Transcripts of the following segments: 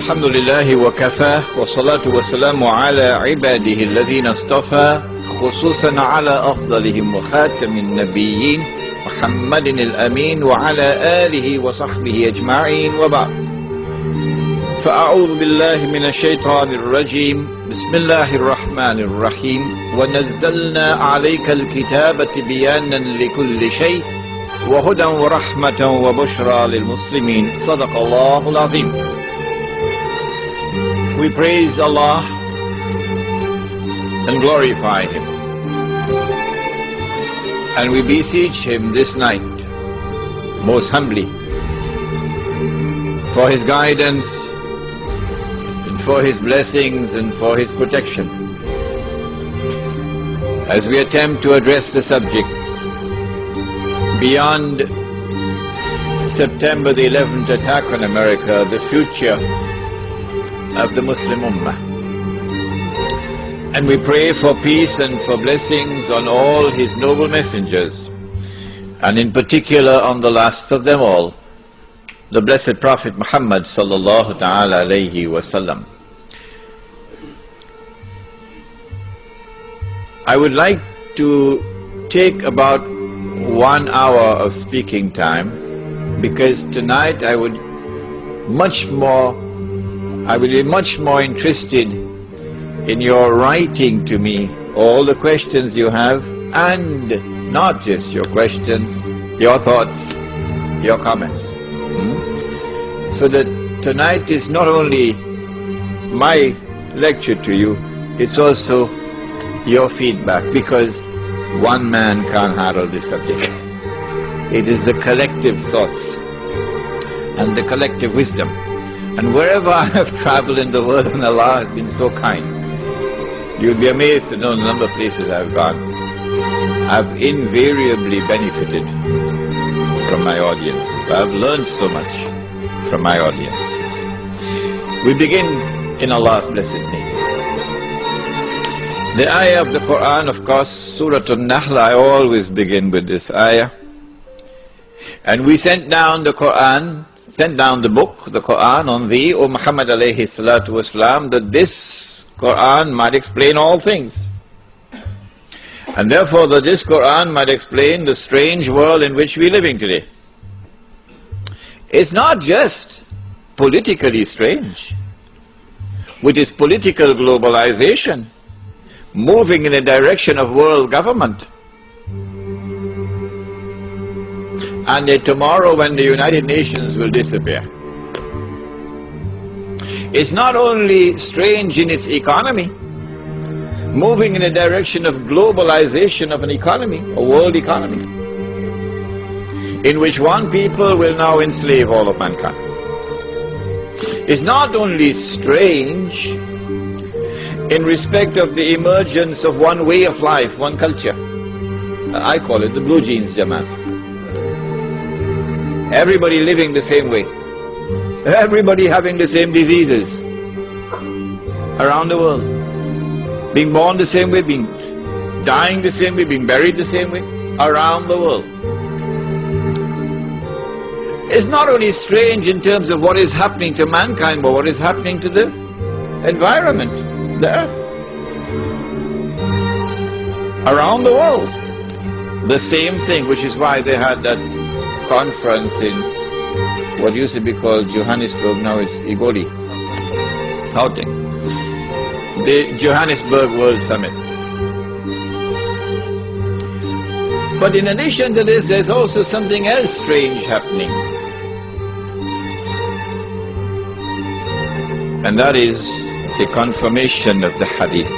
الحمد لله وكفاه والصلاة والسلام على عباده الذين اصطفى خصوصا على أفضلهم وخاتم النبيين محمد الأمين وعلى آله وصحبه أجمعين وبعد. فأعوذ بالله من الشيطان الرجيم. بسم الله الرحمن الرحيم. ونزلنا عليك الكتاب تبيانا لكل شيء وهدى ورحمة وبشرى للمسلمين. صدق الله العظيم. We praise Allah and glorify Him, and we beseech Him this night most humbly for His guidance and for His blessings and for His protection as we attempt to address the subject beyond September the 11th attack on America, the future of the Muslim Ummah. And we pray for peace and for blessings on all His noble messengers, and in particular on the last of them all, the blessed Prophet Muhammad sallallahu ta'ala alayhi wasallam. I would like to take about 1 hour of speaking time, because tonight I would be much more interested in your writing to me all the questions you have, and not just your questions, your thoughts, your comments. So that tonight is not only my lecture to you, it's also your feedback, because one man can't handle this subject. It is the collective thoughts and the collective wisdom. And wherever I have traveled in the world, and Allah has been so kind, you'll be amazed to know the number of places I've gone. I've invariably benefited from my audiences. I've learned so much from my audiences. We begin in Allah's blessed name. The ayah of the Quran, of course, Surah An-Nahl, I always begin with this ayah. And we sent down the book, the Quran, on thee, O Muhammad alayhi salatu wasalam, that this Quran might explain all things. And therefore that this Quran might explain the strange world in which we're living today. It's not just politically strange, with its political globalization, moving in the direction of world government. And yet tomorrow, when the United Nations will disappear, it's not only strange in its economy, moving in the direction of globalization of an economy, a world economy, in which one people will now enslave all of mankind. It's not only strange in respect of the emergence of one way of life, one culture. I call it the blue jeans Jamaat. Everybody living the same way. Everybody having the same diseases around the world. Being born the same way, being dying the same way, being buried the same way around the world. It's not only strange in terms of what is happening to mankind, but what is happening to the environment, the earth. Around the world. The same thing, which is why they had that conference in what used to be called Johannesburg, now it's Igoli, Gauteng, the Johannesburg World Summit. But in addition to this, there's also something else strange happening, and that is the confirmation of the hadith.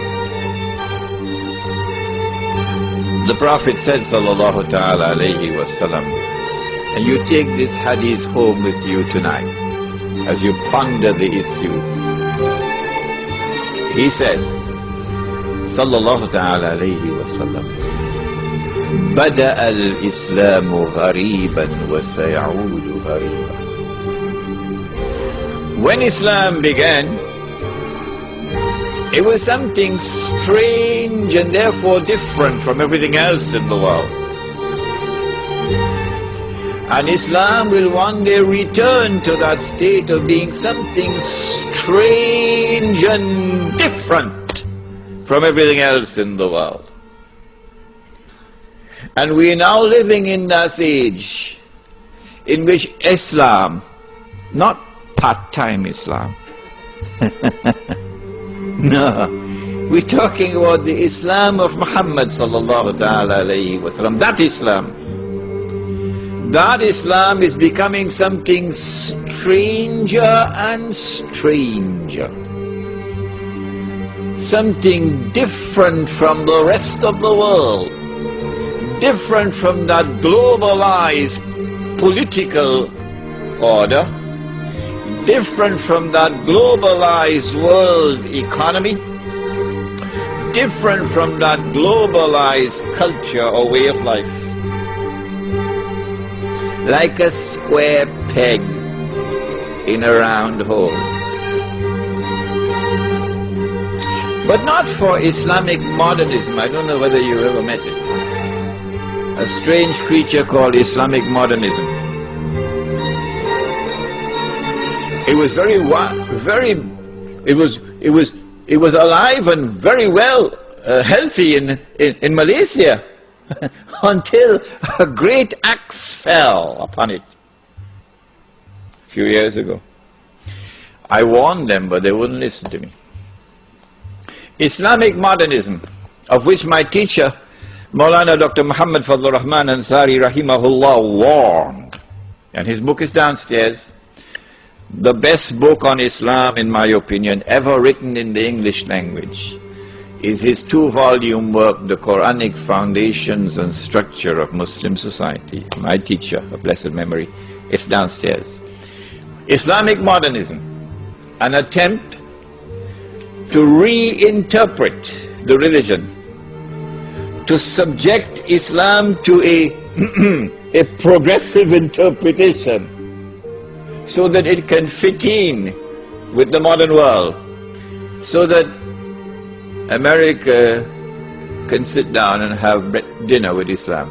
The Prophet said, sallallahu ta'ala alayhi wasallam, and you take this hadith home with you tonight as you ponder the issues. He said, sallallahu ta'ala alayhi wasallam, بدأ الإسلام غريبا وسيعود غريبا. When Islam began, it was something strange and therefore different from everything else in the world. And Islam will one day return to that state of being something strange and different from everything else in the world. And we are now living in that age in which Islam, not part-time Islam, no, we're talking about the Islam of Muhammad sallallahu alayhi wa sallam, that Islam is becoming something stranger and stranger, something different from the rest of the world, different from that globalized political order, different from that globalized world economy, different from that globalized culture or way of life. Like a square peg in a round hole. But not for Islamic modernism. I don't know whether you ever met it. A strange creature called Islamic modernism. It was it was alive and very well healthy in Malaysia until a great axe fell upon it a few years ago. I warned them, but they wouldn't listen to me. Islamic modernism, of which my teacher Maulana Dr. Muhammad Fadlur Rahman Ansari Rahimahullah warned, and his book is downstairs, the best book on Islam, in my opinion, ever written in the English language, is his 2-volume work, The Quranic Foundations and Structure of Muslim Society. My teacher, of blessed memory, it's downstairs. Islamic modernism, an attempt to reinterpret the religion, to subject Islam to a progressive interpretation so that it can fit in with the modern world, so that America can sit down and have dinner with Islam.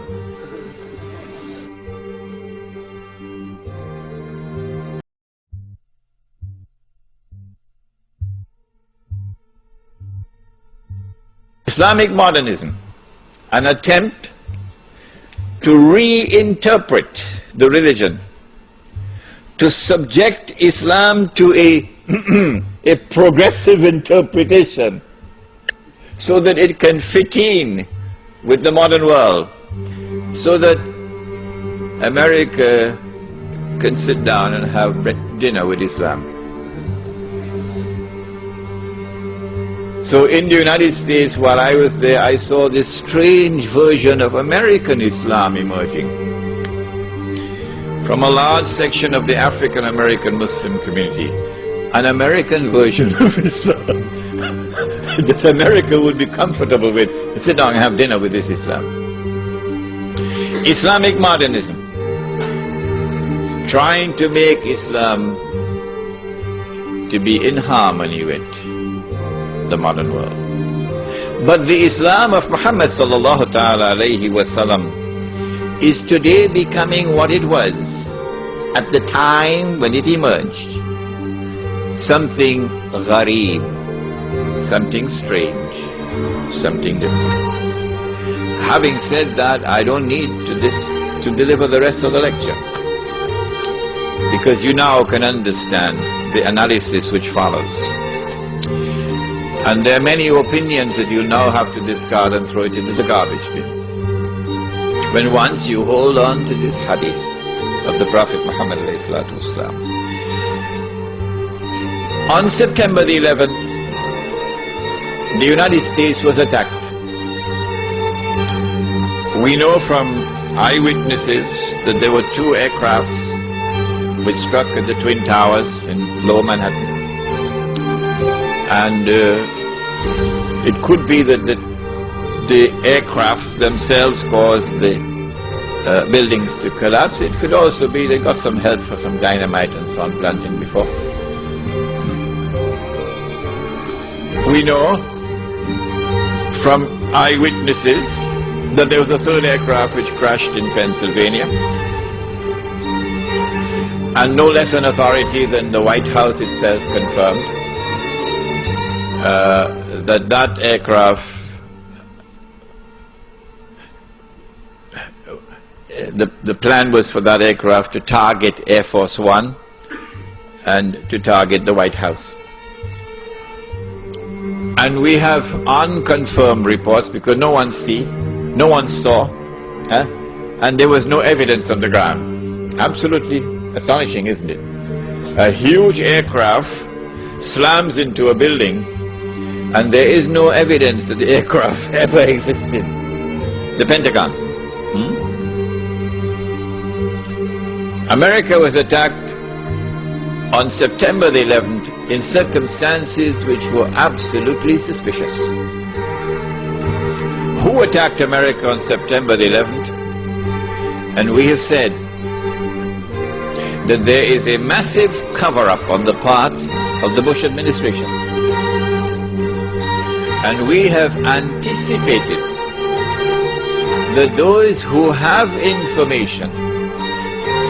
Islamic modernism, an attempt to reinterpret the religion, to subject Islam to a progressive interpretation so that it can fit in with the modern world, so that America can sit down and have dinner with Islam. So in the United States, while I was there, I saw this strange version of American Islam emerging from a large section of the African American Muslim community, an American version of Islam that America would be comfortable with, and sit down and have dinner with this Islam. Islamic modernism, trying to make Islam to be in harmony with the modern world. But the Islam of Muhammad sallallahu ta'ala alayhi wa sallam is today becoming what it was at the time when it emerged. Something ghareeb, something strange, something different. Having said that, I don't need to deliver the rest of the lecture, because you now can understand the analysis which follows. And there are many opinions that you now have to discard and throw it into the garbage bin, when once you hold on to this hadith of the Prophet Muhammad ﷺ. On September the 11th, the United States was attacked. We know from eyewitnesses that there were 2 aircrafts which struck at the Twin Towers in Lower Manhattan. And it could be that the aircrafts themselves caused the buildings to collapse. It could also be they got some help for some dynamite and so on planting before. We know from eyewitnesses that there was a 3rd aircraft which crashed in Pennsylvania. and no less an authority than the White House itself confirmed that aircraft, the plan was for that aircraft to target Air Force One and to target the White House. And we have unconfirmed reports because no one saw, and there was no evidence on the ground. Absolutely astonishing, isn't it? A huge aircraft slams into a building and there is no evidence that the aircraft ever existed. The Pentagon. America was attacked on September the 11th in circumstances which were absolutely suspicious. Who attacked America on September the 11th? And we have said that there is a massive cover-up on the part of the Bush administration. And we have anticipated that those who have information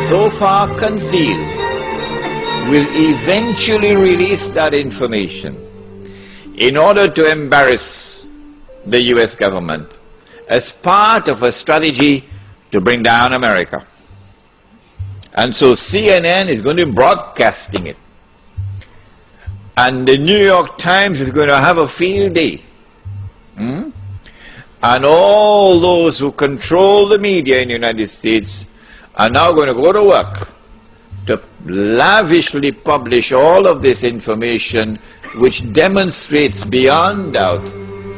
so far concealed will eventually release that information in order to embarrass the US government as part of a strategy to bring down America. And so CNN is going to be broadcasting it. And the New York Times is going to have a field day. And all those who control the media in the United States are now going to go to work to lavishly publish all of this information which demonstrates beyond doubt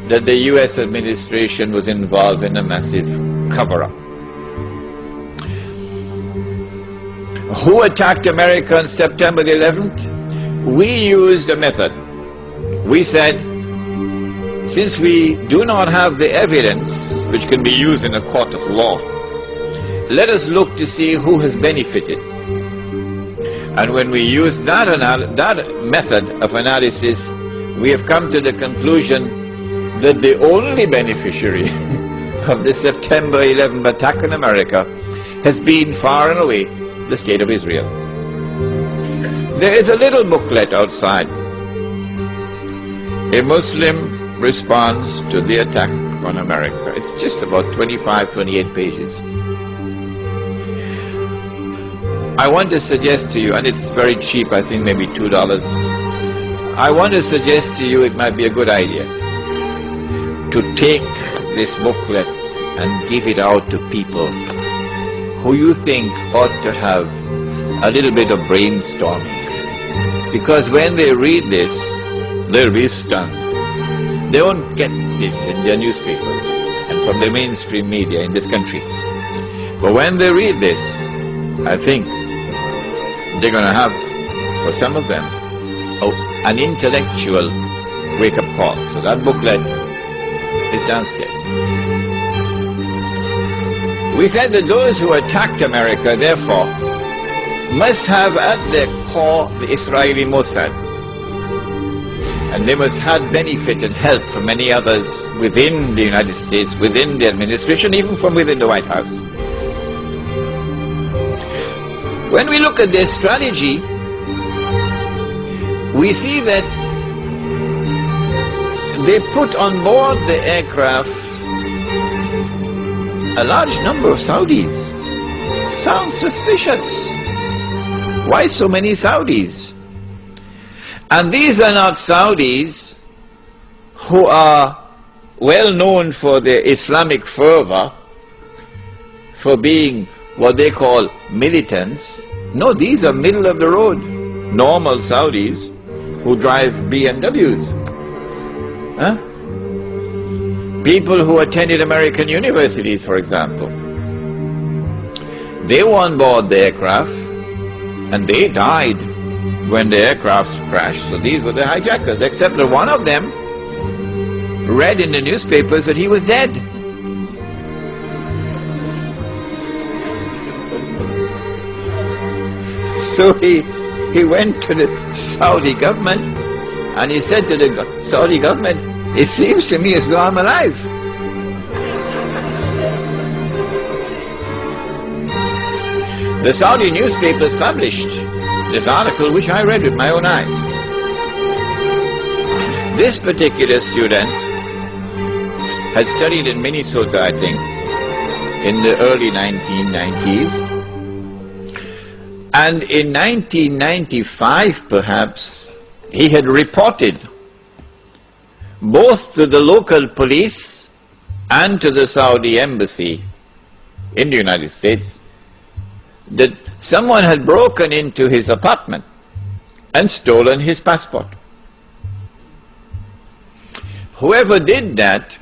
that the US administration was involved in a massive cover-up. Who attacked America on September the 11th? We used a method. We said, since we do not have the evidence which can be used in a court of law, let us look to see who has benefited. And when we use that method of analysis, we have come to the conclusion that the only beneficiary of the September 11th attack on America has been far and away the State of Israel. There is a little booklet outside. A Muslim response to the attack on America. It's just about 25, 28 pages. I want to suggest to you, and it's very cheap, I think maybe $2. I want to suggest to you it might be a good idea to take this booklet and give it out to people who you think ought to have a little bit of brainstorming. Because when they read this, they'll be stunned. They won't get this in their newspapers and from the mainstream media in this country. But when they read this, I think they're going to have, for some of them, an intellectual wake-up call. So that booklet is downstairs. We said that those who attacked America, therefore, must have at their core the Israeli Mossad. And they must have benefit and help from many others within the United States, within the administration, even from within the White House. When we look at their strategy, we see that they put on board the aircraft a large number of Saudis. Sounds suspicious. Why so many Saudis? And these are not Saudis who are well known for their Islamic fervor, for being what they call militants. No, these are middle of the road, normal Saudis who drive BMWs. People who attended American universities, for example. They were on board the aircraft and they died when the aircraft crashed. So these were the hijackers, except that one of them read in the newspapers that he was dead. So he went to the Saudi government and he said to the Saudi government, "It seems to me as though I'm alive." The Saudi newspapers published this article, which I read with my own eyes. This particular student had studied in Minnesota, I think, in the early 1990s. And in 1995, perhaps, he had reported both to the local police and to the Saudi embassy in the United States that someone had broken into his apartment and stolen his passport. Whoever did that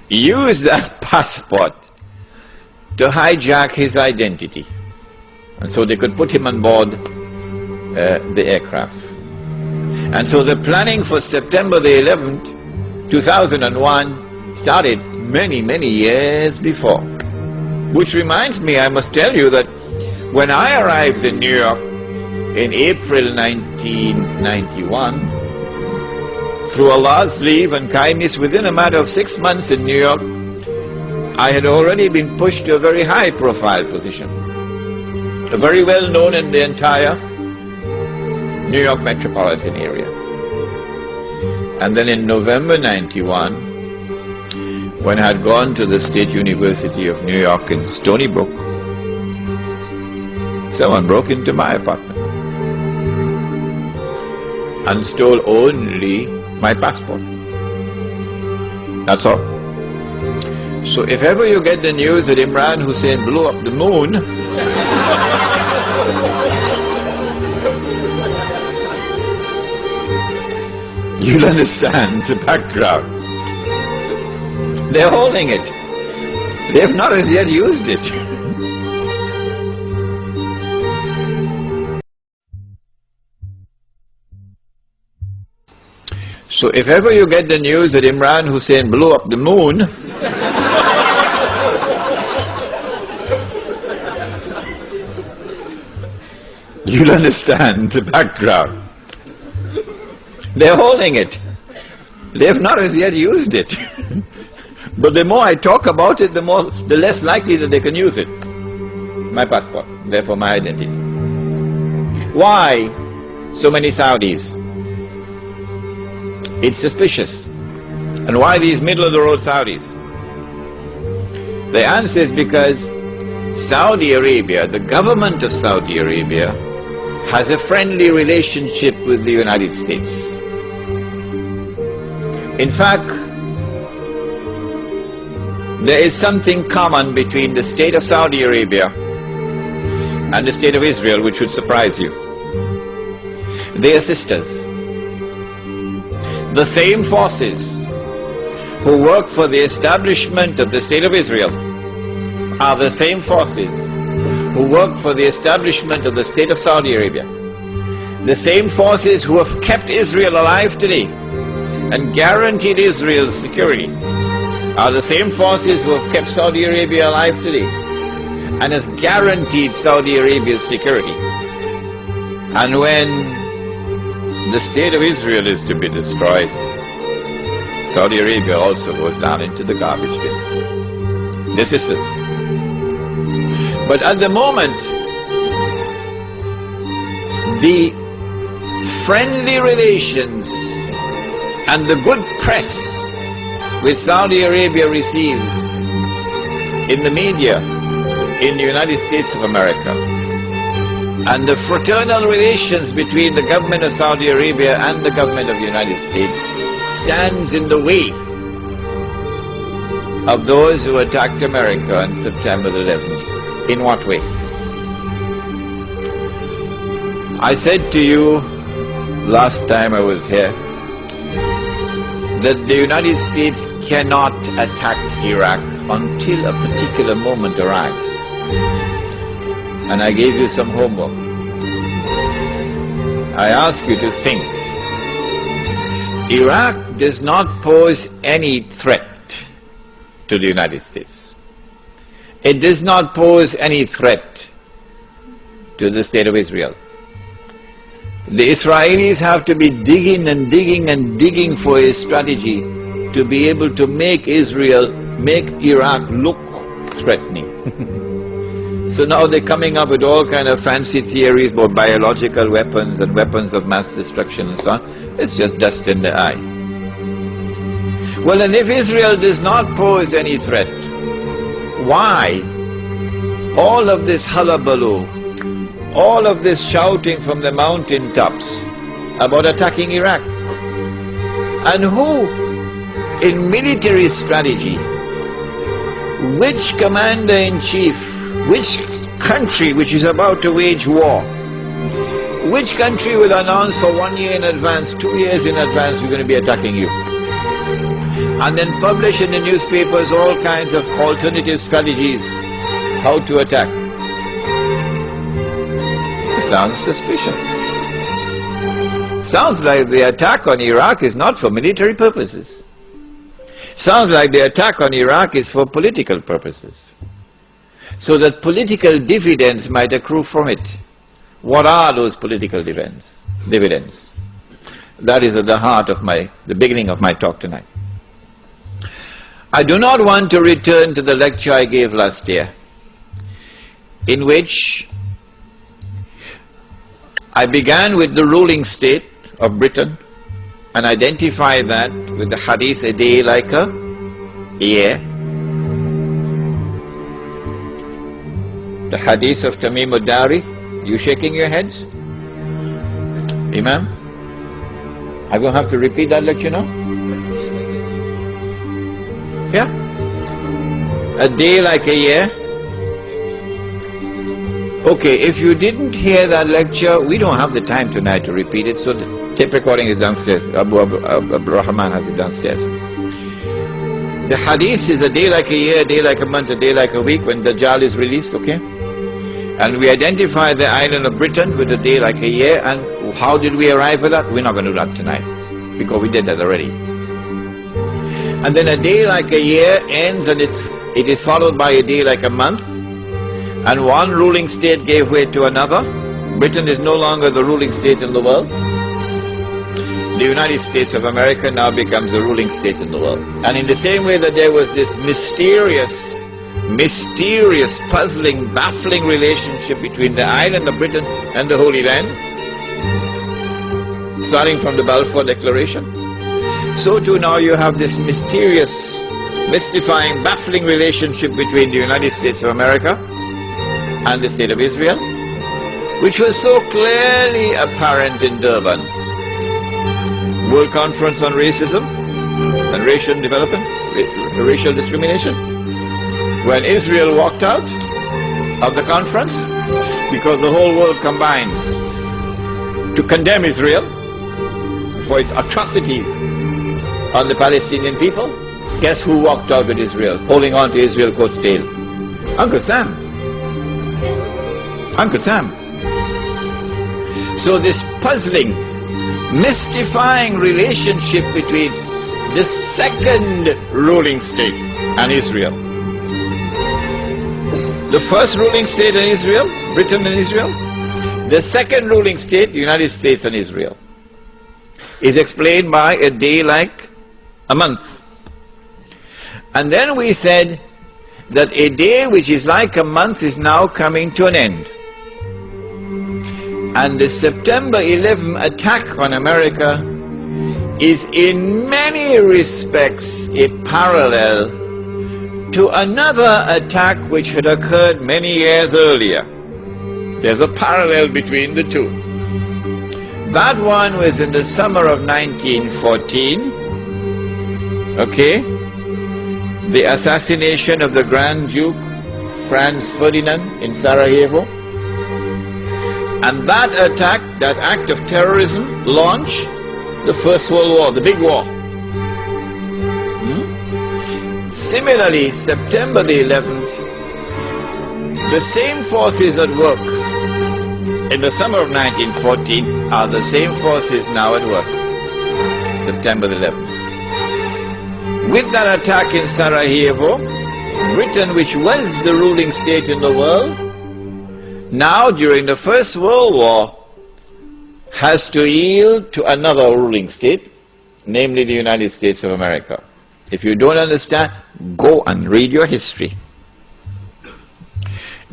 used that passport to hijack his identity, and so they could put him on board the aircraft. And so the planning for September the 11th, 2001 started many, many years before. Which reminds me, I must tell you that when I arrived in New York in April 1991, through Allah's leave and kindness, within a matter of 6 months in New York, I had already been pushed to a very high profile position, very well known in the entire New York metropolitan area. And then in November 91, when I had gone to the State University of New York in Stony Brook, someone broke into my apartment and stole only my passport. That's all. So if ever you get the news that Imran Hosein blew up the moon, you'll understand the background. They're holding it. They have not as yet used it. So if ever you get the news that Imran Hosein blew up the moon, you'll understand the background. They're holding it. They have not as yet used it. But the more I talk about it, the less likely that they can use it. My passport, therefore my identity. Why so many Saudis? It's suspicious. And why these middle-of-the-road Saudis? The answer is because Saudi Arabia, the government of Saudi Arabia, has a friendly relationship with the United States. In fact, there is something common between the state of Saudi Arabia and the state of Israel which would surprise you. They are sisters. The same forces who work for the establishment of the state of Israel are the same forces who work for the establishment of the state of Saudi Arabia. The same forces who have kept Israel alive today and guaranteed Israel's security are the same forces who have kept Saudi Arabia alive today and has guaranteed Saudi Arabia's security. And when the state of Israel is to be destroyed, Saudi Arabia also goes down into the garbage bin. They're sisters. But at the moment, the friendly relations and the good press which Saudi Arabia receives in the media in the United States of America, and the fraternal relations between the government of Saudi Arabia and the government of the United States stands in the way of those who attacked America on September the 11th. In what way? I said to you last time I was here that the United States cannot attack Iraq until a particular moment arrives. And I gave you some homework. I ask you to think. Iraq does not pose any threat to the United States. It does not pose any threat to the state of Israel. The Israelis have to be digging and digging and digging for a strategy to be able to make Iraq look threatening. So now they're coming up with all kind of fancy theories about biological weapons and weapons of mass destruction and so on. It's just dust in the eye. Well, and if Israel does not pose any threat, why all of this hullabaloo, all of this shouting from the mountain tops about attacking Iraq? And who, in military strategy, which commander-in-chief, which country which is about to wage war, which country will announce for 1 year in advance, 2 years in advance, we're going to be attacking you? And then publish in the newspapers all kinds of alternative strategies, how to attack. It sounds suspicious. Sounds like the attack on Iraq is not for military purposes. Sounds like the attack on Iraq is for political purposes, so that political dividends might accrue from it. What are those political dividends? That is at the heart of the beginning of my talk tonight. I do not want to return to the lecture I gave last year, in which I began with the ruling state of Britain and identified that with the hadith, a day like a year. The hadith of Tamim ad-Dari. You shaking your heads? Imam? I'm going to have to repeat that lecture now? Yeah? A day like a year? Okay, if you didn't hear that lecture, we don't have the time tonight to repeat it, so the tape recording is downstairs. Abu Rahman has it downstairs. The hadith is a day like a year, a day like a month, a day like a week when Dajjal is released, okay? And we identify the island of Britain with a day like a year, and how did we arrive at that? We're not going to do that tonight, because we did that already. And then a day like a year ends, and it is followed by a day like a month, and one ruling state gave way to another. Britain is no longer the ruling state in the world. The United States of America now becomes the ruling state in the world. And in the same way that there was this mysterious, puzzling, baffling relationship between the island of Britain and the Holy Land, starting from the Balfour Declaration, so too now you have this mysterious, mystifying, baffling relationship between the United States of America and the State of Israel, which was so clearly apparent in Durban. World Conference on Racism and Racial Development, Racial Discrimination, when Israel walked out of the conference because the whole world combined to condemn Israel for its atrocities on the Palestinian people. Guess who walked out with Israel, holding on to Israel's coat's tail? Uncle Sam. Uncle Sam. So this puzzling, mystifying relationship between the second ruling state and Israel. The first ruling state in Israel, Britain and Israel. The second ruling state, the United States and Israel, is explained by a day like a month. And then we said that a day which is like a month is now coming to an end. And the September 11 attack on America is in many respects a parallel to another attack which had occurred many years earlier. There's a parallel between the two. That one was in the summer of 1914, okay? The assassination of the Grand Duke Franz Ferdinand in Sarajevo. And that attack, that act of terrorism, launched the First World War, the big war. Similarly, September the 11th, the same forces at work in the summer of 1914 are the same forces now at work, September the 11th. With that attack in Sarajevo, Britain, which was the ruling state in the world, now during the First World War, has to yield to another ruling state, namely the United States of America. If you don't understand, go and read your history.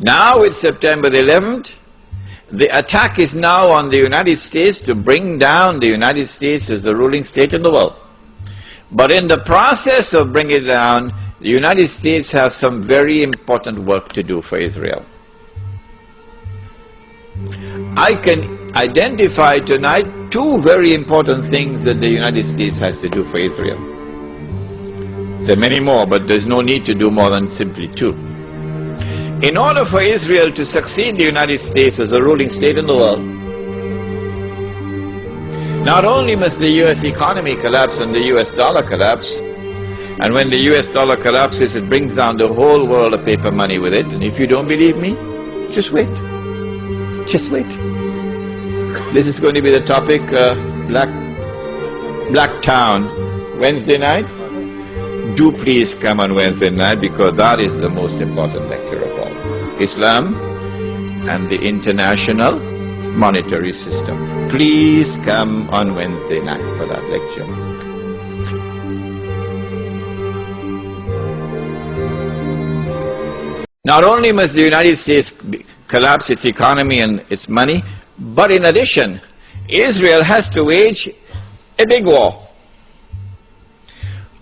Now with September the 11th, the attack is now on the United States to bring down the United States as the ruling state in the world. But in the process of bringing it down, the United States have some very important work to do for Israel. I can identify tonight two very important things that the United States has to do for Israel. There are many more, but there's no need to do more than simply two. In order for Israel to succeed the United States as a ruling state in the world, not only must the US economy collapse and the US dollar collapse, and when the US dollar collapses, it brings down the whole world of paper money with it. And if you don't believe me, just wait. Just wait. This is going to be the topic, Black Town, Wednesday night. Do please come on Wednesday night, because that is the most important lecture of all. Islam and the international monetary system. Please come on Wednesday night for that lecture. Not only must the United States collapse its economy and its money, but in addition, Israel has to wage a big war,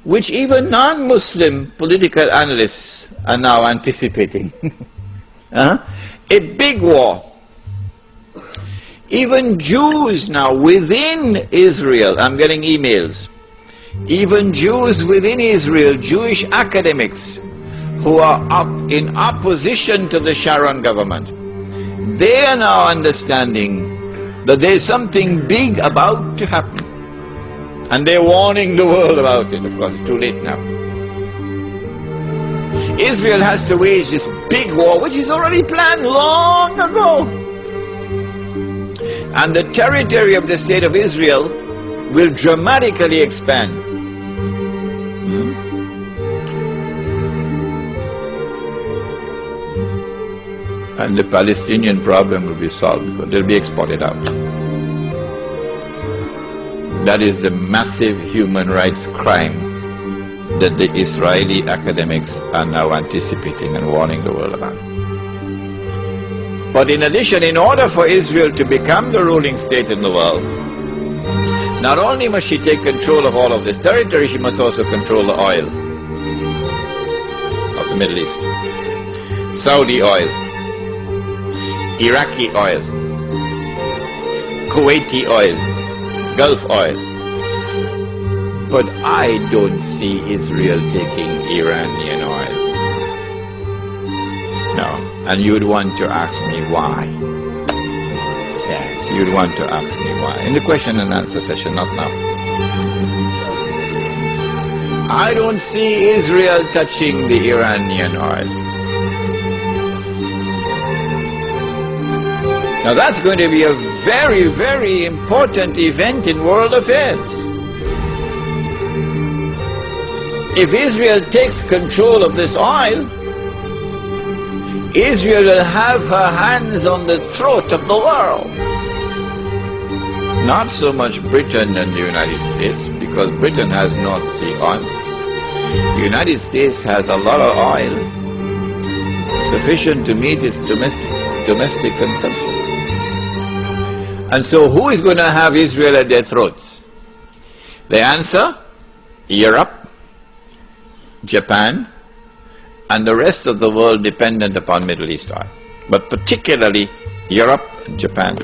which even non-Muslim political analysts are now anticipating. A big war. Even Jews now within Israel, I'm getting emails, even Jews within Israel, Jewish academics who are in opposition to the Sharon government, they are now understanding that there's something big about to happen. And they're warning the world about it. Of course, it's too late now. Israel has to wage this big war, which is already planned long ago. And the territory of the state of Israel will dramatically expand. And the Palestinian problem will be solved because they'll be exported out. That is the massive human rights crime that the Israeli academics are now anticipating and warning the world about. But in addition, in order for Israel to become the ruling state in the world, not only must she take control of all of this territory, she must also control the oil of the Middle East. Saudi oil, Iraqi oil, Kuwaiti oil, Gulf oil. But I don't see Israel taking Iranian oil. No. And you'd want to ask me why. Yes, you'd want to ask me why. In the question and answer session, not now. I don't see Israel touching the Iranian oil. Now that's going to be a very, very important event in world affairs. If Israel takes control of this oil, Israel will have her hands on the throat of the world. Not so much Britain and the United States, because Britain has North Sea oil. The United States has a lot of oil, sufficient to meet its domestic consumption. And so who is going to have Israel at their throats? The answer, Europe, Japan, and the rest of the world dependent upon Middle East oil, but particularly Europe and Japan.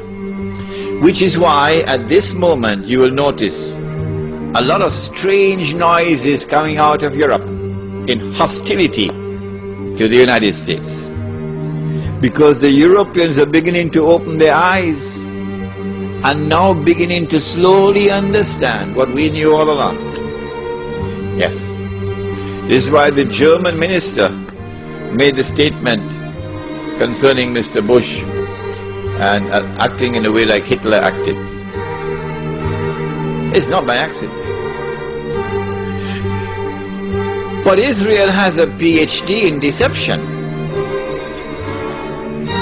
Which is why at this moment you will notice a lot of strange noises coming out of Europe in hostility to the United States. Because the Europeans are beginning to open their eyes and now beginning to slowly understand what we knew all along. Yes. This is why the German minister made the statement concerning Mr. Bush and acting in a way like Hitler acted. It's not by accident. But Israel has a PhD in deception,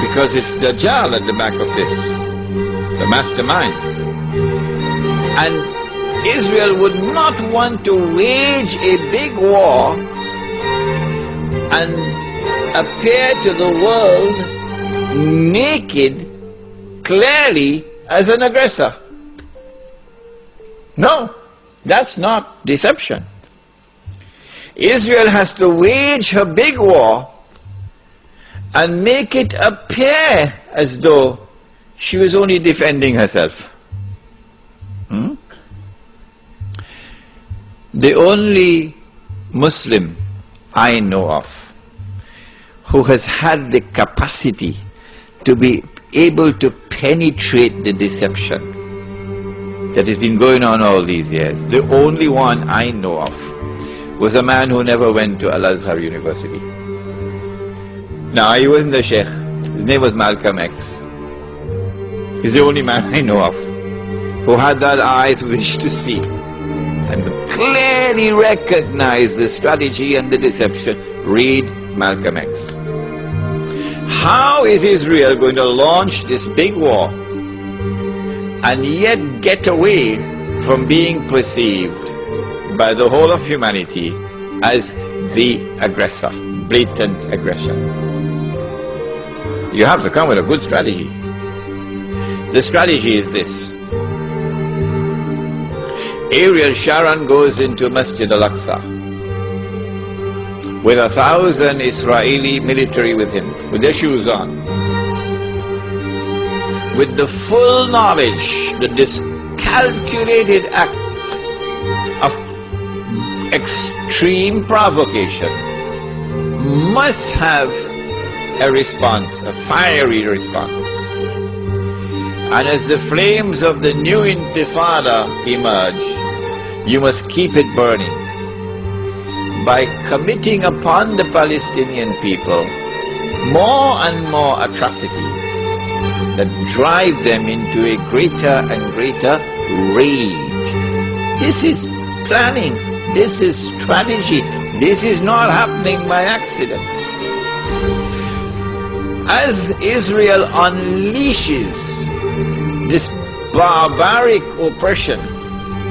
because it's Dajjal at the back of this, the mastermind. And Israel would not want to wage a big war and appear to the world naked, clearly as an aggressor. No, that's not deception. Israel has to wage her big war and make it appear as though she was only defending herself. The only Muslim I know of who has had the capacity to be able to penetrate the deception that has been going on all these years, the only one I know of, was a man who never went to Al-Azhar University. Now, he wasn't a sheikh. His name was Malcolm X. He's the only man I know of who had that eyes which to see and clearly recognize the strategy and the deception. Read Malcolm X. How is Israel going to launch this big war and yet get away from being perceived by the whole of humanity as the aggressor, blatant aggression? You have to come with a good strategy. The strategy is this. Ariel Sharon goes into Masjid al-Aqsa with 1,000 Israeli military with him, with their shoes on, with the full knowledge that this calculated act of extreme provocation must have a response, a fiery response. And as the flames of the new intifada emerge, you must keep it burning by committing upon the Palestinian people more and more atrocities that drive them into a greater and greater rage. This is planning, this is strategy, this is not happening by accident. As Israel unleashes this barbaric oppression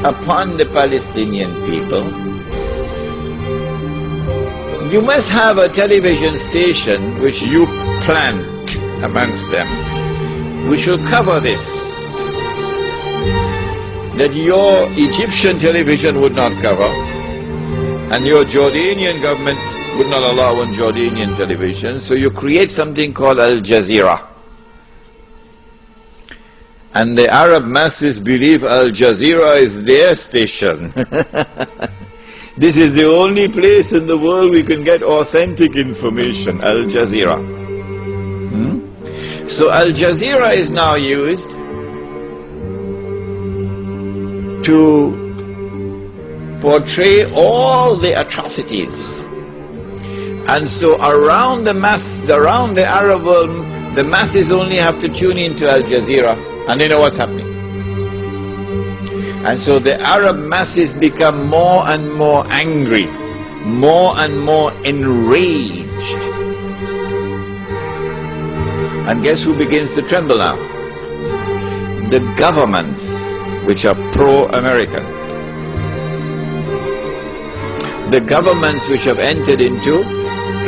upon the Palestinian people, you must have a television station which you plant amongst them, which will cover this, that your Egyptian television would not cover, and your Jordanian government would not allow on Jordanian television. So you create something called Al Jazeera. And the Arab masses believe Al Jazeera is their station. This is the only place in the world we can get authentic information, Al Jazeera. So Al Jazeera is now used to portray all the atrocities. And so around the Arab world, the masses only have to tune into Al Jazeera and they know what's happening. And so the Arab masses become more and more angry, more and more enraged. And guess who begins to tremble now? The governments which are pro-American. The governments which have entered into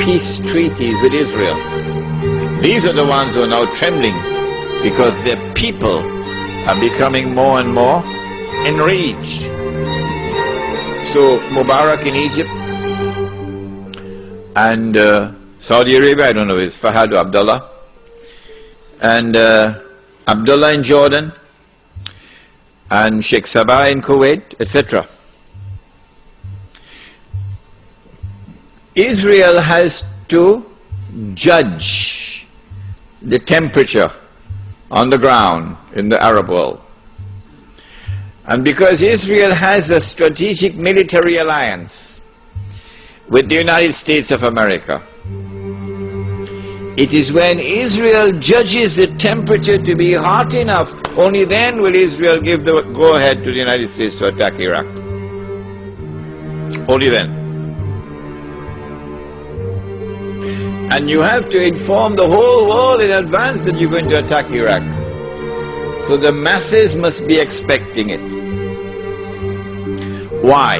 peace treaties with Israel. These are the ones who are now trembling because their people are becoming more and more enraged. So Mubarak in Egypt and Saudi Arabia, I don't know, it's Fahad or Abdullah, and Abdullah in Jordan, and Sheikh Sabah in Kuwait, etc. Israel has to judge the temperature on the ground in the Arab world. And because Israel has a strategic military alliance with the United States of America, it is when Israel judges the temperature to be hot enough, only then will Israel give the go-ahead to the United States to attack Iraq. Only then. And you have to inform the whole world in advance that you're going to attack Iraq. So the masses must be expecting it. Why?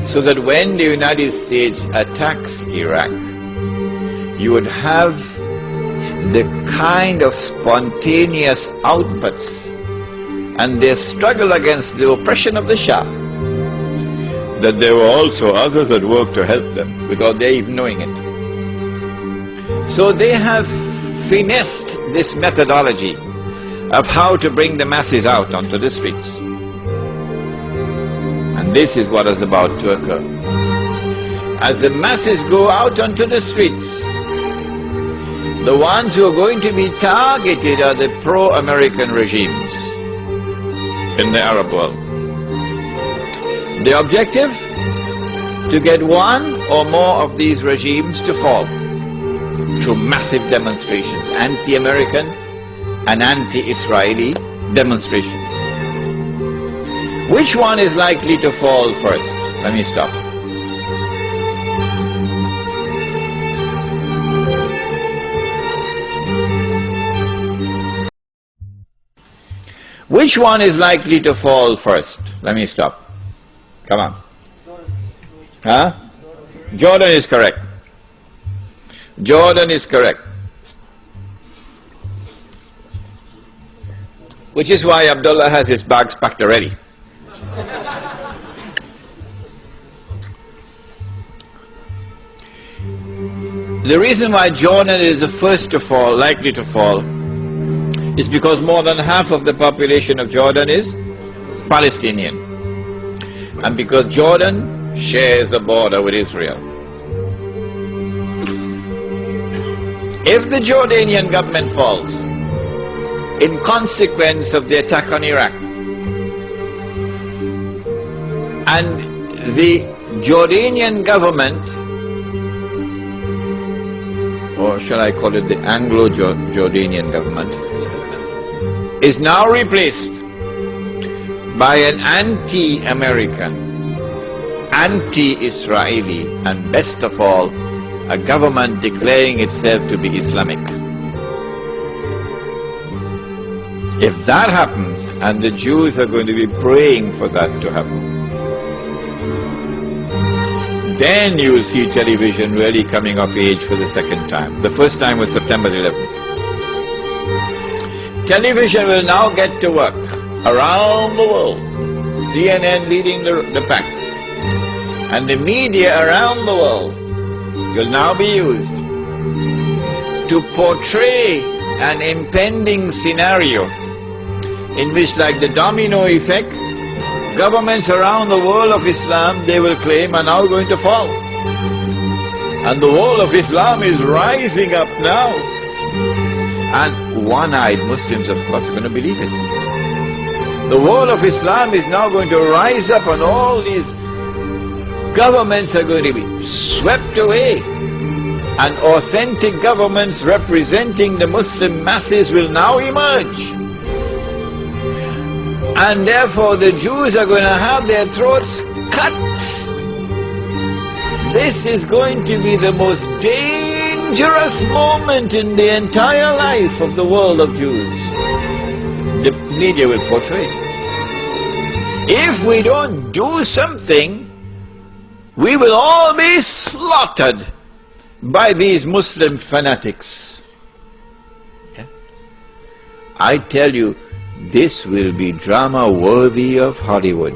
So that when the United States attacks Iraq, you would have the kind of spontaneous outputs and their struggle against the oppression of the Shah, that there were also others at work to help them without they even knowing it. So they have finessed this methodology of how to bring the masses out onto the streets. And this is what is about to occur. As the masses go out onto the streets, the ones who are going to be targeted are the pro-American regimes in the Arab world. The objective? To get one or more of these regimes to fall through massive demonstrations, anti-American and anti-Israeli demonstrations. Which one is likely to fall first? Let me stop. Which one is likely to fall first? Let me stop. Come on. Huh? Jordan is correct. Jordan is correct. Which is why Abdullah has his bags packed already. The reason why Jordan is the first to fall, likely to fall, is because more than half of the population of Jordan is Palestinian. And because Jordan shares a border with Israel. If the Jordanian government falls in consequence of the attack on Iraq, and the Jordanian government, or shall I call it the Anglo-Jordanian government, is now replaced by an anti-American, anti-Israeli, and best of all, a government declaring itself to be Islamic. If that happens, and the Jews are going to be praying for that to happen, then you will see television really coming of age for the second time. The first time was September 11th. Television will now get to work around the world, CNN leading the pack, and the media around the world will now be used to portray an impending scenario in which, like the domino effect, governments around the world of Islam, they will claim, are now going to fall. And the world of Islam is rising up now. And one-eyed Muslims, of course, are going to believe it. The world of Islam is now going to rise up, and all these governments are going to be swept away. And authentic governments representing the Muslim masses will now emerge. And therefore the Jews are going to have their throats cut. This is going to be the most dangerous moment in the entire life of the world of Jews. The media will portray. If we don't do something, we will all be slaughtered by these Muslim fanatics. Yeah? I tell you, this will be drama worthy of Hollywood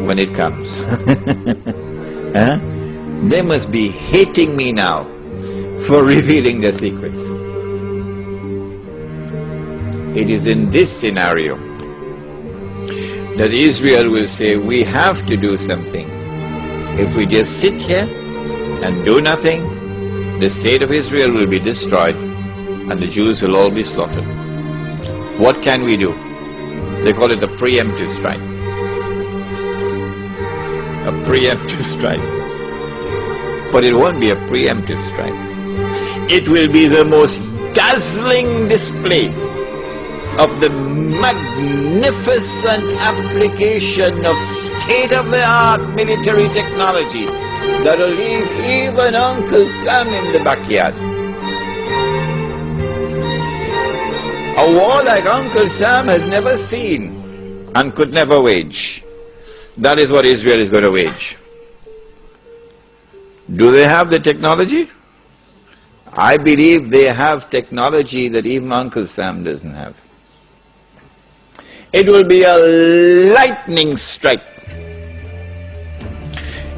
when it comes. Huh? They must be hating me now for revealing their secrets. It is in this scenario that Israel will say, we have to do something. If we just sit here and do nothing, the state of Israel will be destroyed and the Jews will all be slaughtered. What can we do? They call it a preemptive strike. A preemptive strike. But it won't be a preemptive strike. It will be the most dazzling display of the magnificent application of state-of-the-art military technology that will leave even Uncle Sam in the backyard. A war like Uncle Sam has never seen and could never wage. That is what Israel is going to wage. Do they have the technology? I believe they have technology that even Uncle Sam doesn't have. It will be a lightning strike.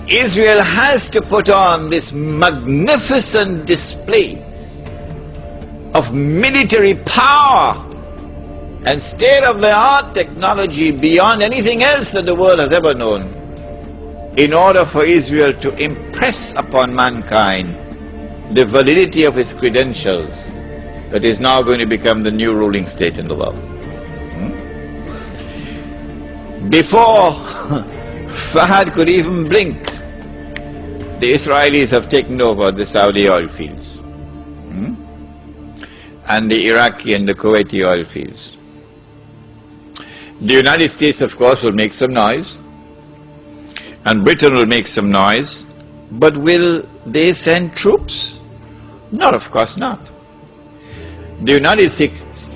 Israel has to put on this magnificent display of military power and state-of-the-art technology beyond anything else that the world has ever known, in order for Israel to impress upon mankind the validity of its credentials that is now going to become the new ruling state in the world. Before Fahad could even blink, the Israelis have taken over the Saudi oil fields, and the Iraqi and the Kuwaiti oil fields. The United States, of course, will make some noise, and Britain will make some noise, but will they send troops? No, of course not. The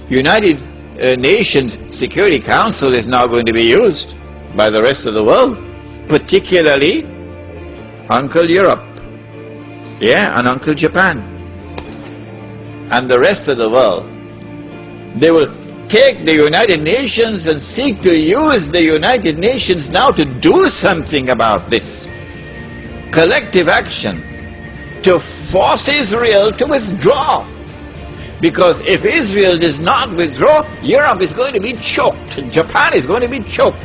United Nations Security Council is now going to be used by the rest of the world, particularly Uncle Europe, and Uncle Japan, and the rest of the world. They will take the United Nations and seek to use the United Nations now to do something about this. Collective action to force Israel to withdraw. Because if Israel does not withdraw, Europe is going to be choked, Japan is going to be choked.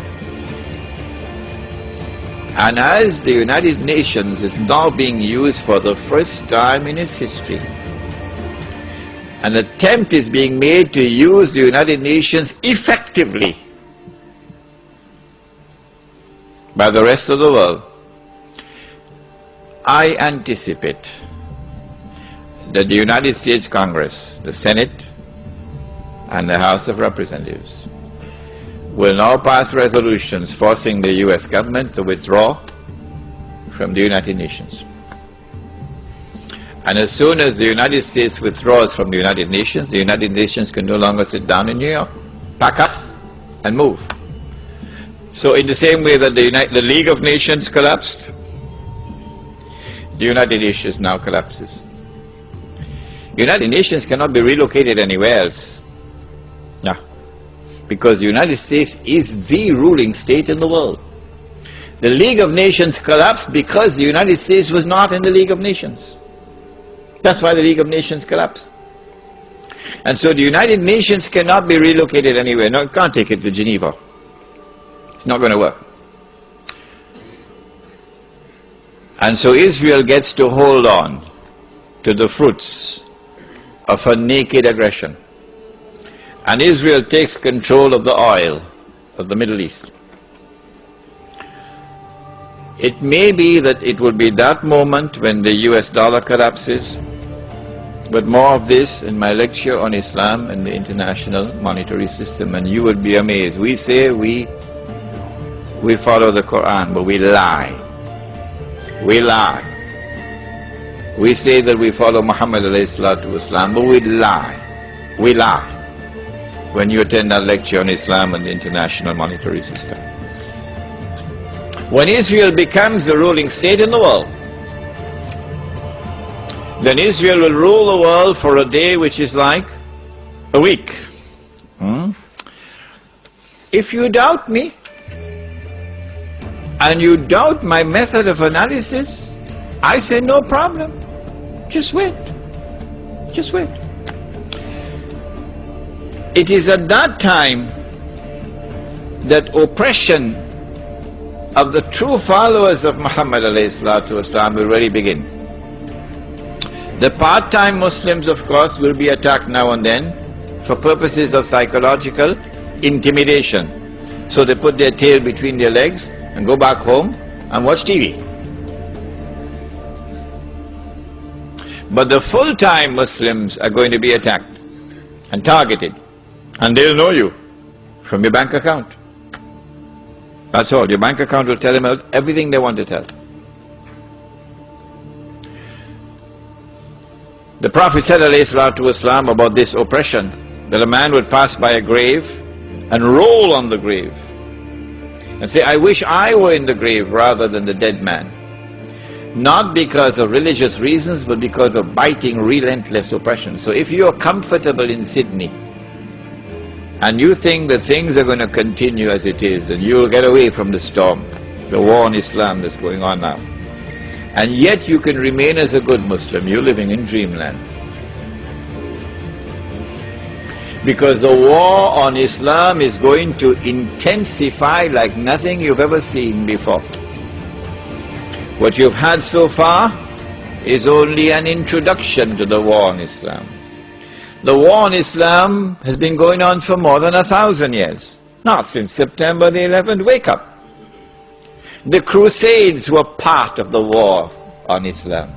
And as the United Nations is now being used for the first time in its history, an attempt is being made to use the United Nations effectively by the rest of the world, I anticipate that the United States Congress, the Senate, and the House of Representatives will now pass resolutions forcing the US government to withdraw from the United Nations. And as soon as the United States withdraws from the United Nations can no longer sit down in New York. Pack up and move. So in the same way that the League of Nations collapsed, the United Nations now collapses. United Nations cannot be relocated anywhere else. No. Because the United States is the ruling state in the world. The League of Nations collapsed because the United States was not in the League of Nations. That's why the League of Nations collapsed. And so the United Nations cannot be relocated anywhere. No, you can't take it to Geneva. It's not going to work. And so Israel gets to hold on to the fruits of her naked aggression. And Israel takes control of the oil of the Middle East. It may be that it will be that moment when the US dollar collapses, but more of this in my lecture on Islam and the international monetary system, and you would be amazed. We say we follow the Quran, but we lie. We lie. We say that we follow Muhammad ﷺ, but we lie. We lie when you attend that lecture on Islam and the international monetary system. When Israel becomes the ruling state in the world, then Israel will rule the world for a day which is like a week. If you doubt me, and you doubt my method of analysis, I say no problem. Just wait. Just wait. It is at that time that oppression of the true followers of Muhammad ﷺ will really begin. The part-time Muslims, of course, will be attacked now and then for purposes of psychological intimidation. So they put their tail between their legs and go back home and watch TV. But the full-time Muslims are going to be attacked and targeted, and they'll know you from your bank account. That's all. Your bank account will tell them everything they want to tell. The Prophet said ﷺ about this oppression, that a man would pass by a grave and roll on the grave and say, I wish I were in the grave rather than the dead man. Not because of religious reasons, but because of biting, relentless oppression. So if you're comfortable in Sydney, and you think that things are going to continue as it is, and you'll get away from the storm, the war on Islam that's going on now, and yet you can remain as a good Muslim, you're living in dreamland. Because the war on Islam is going to intensify like nothing you've ever seen before. What you've had so far is only an introduction to the war on Islam. The war on Islam has been going on for more than 1,000 years. Not since September the 11th. Wake up. The Crusades were part of the war on Islam.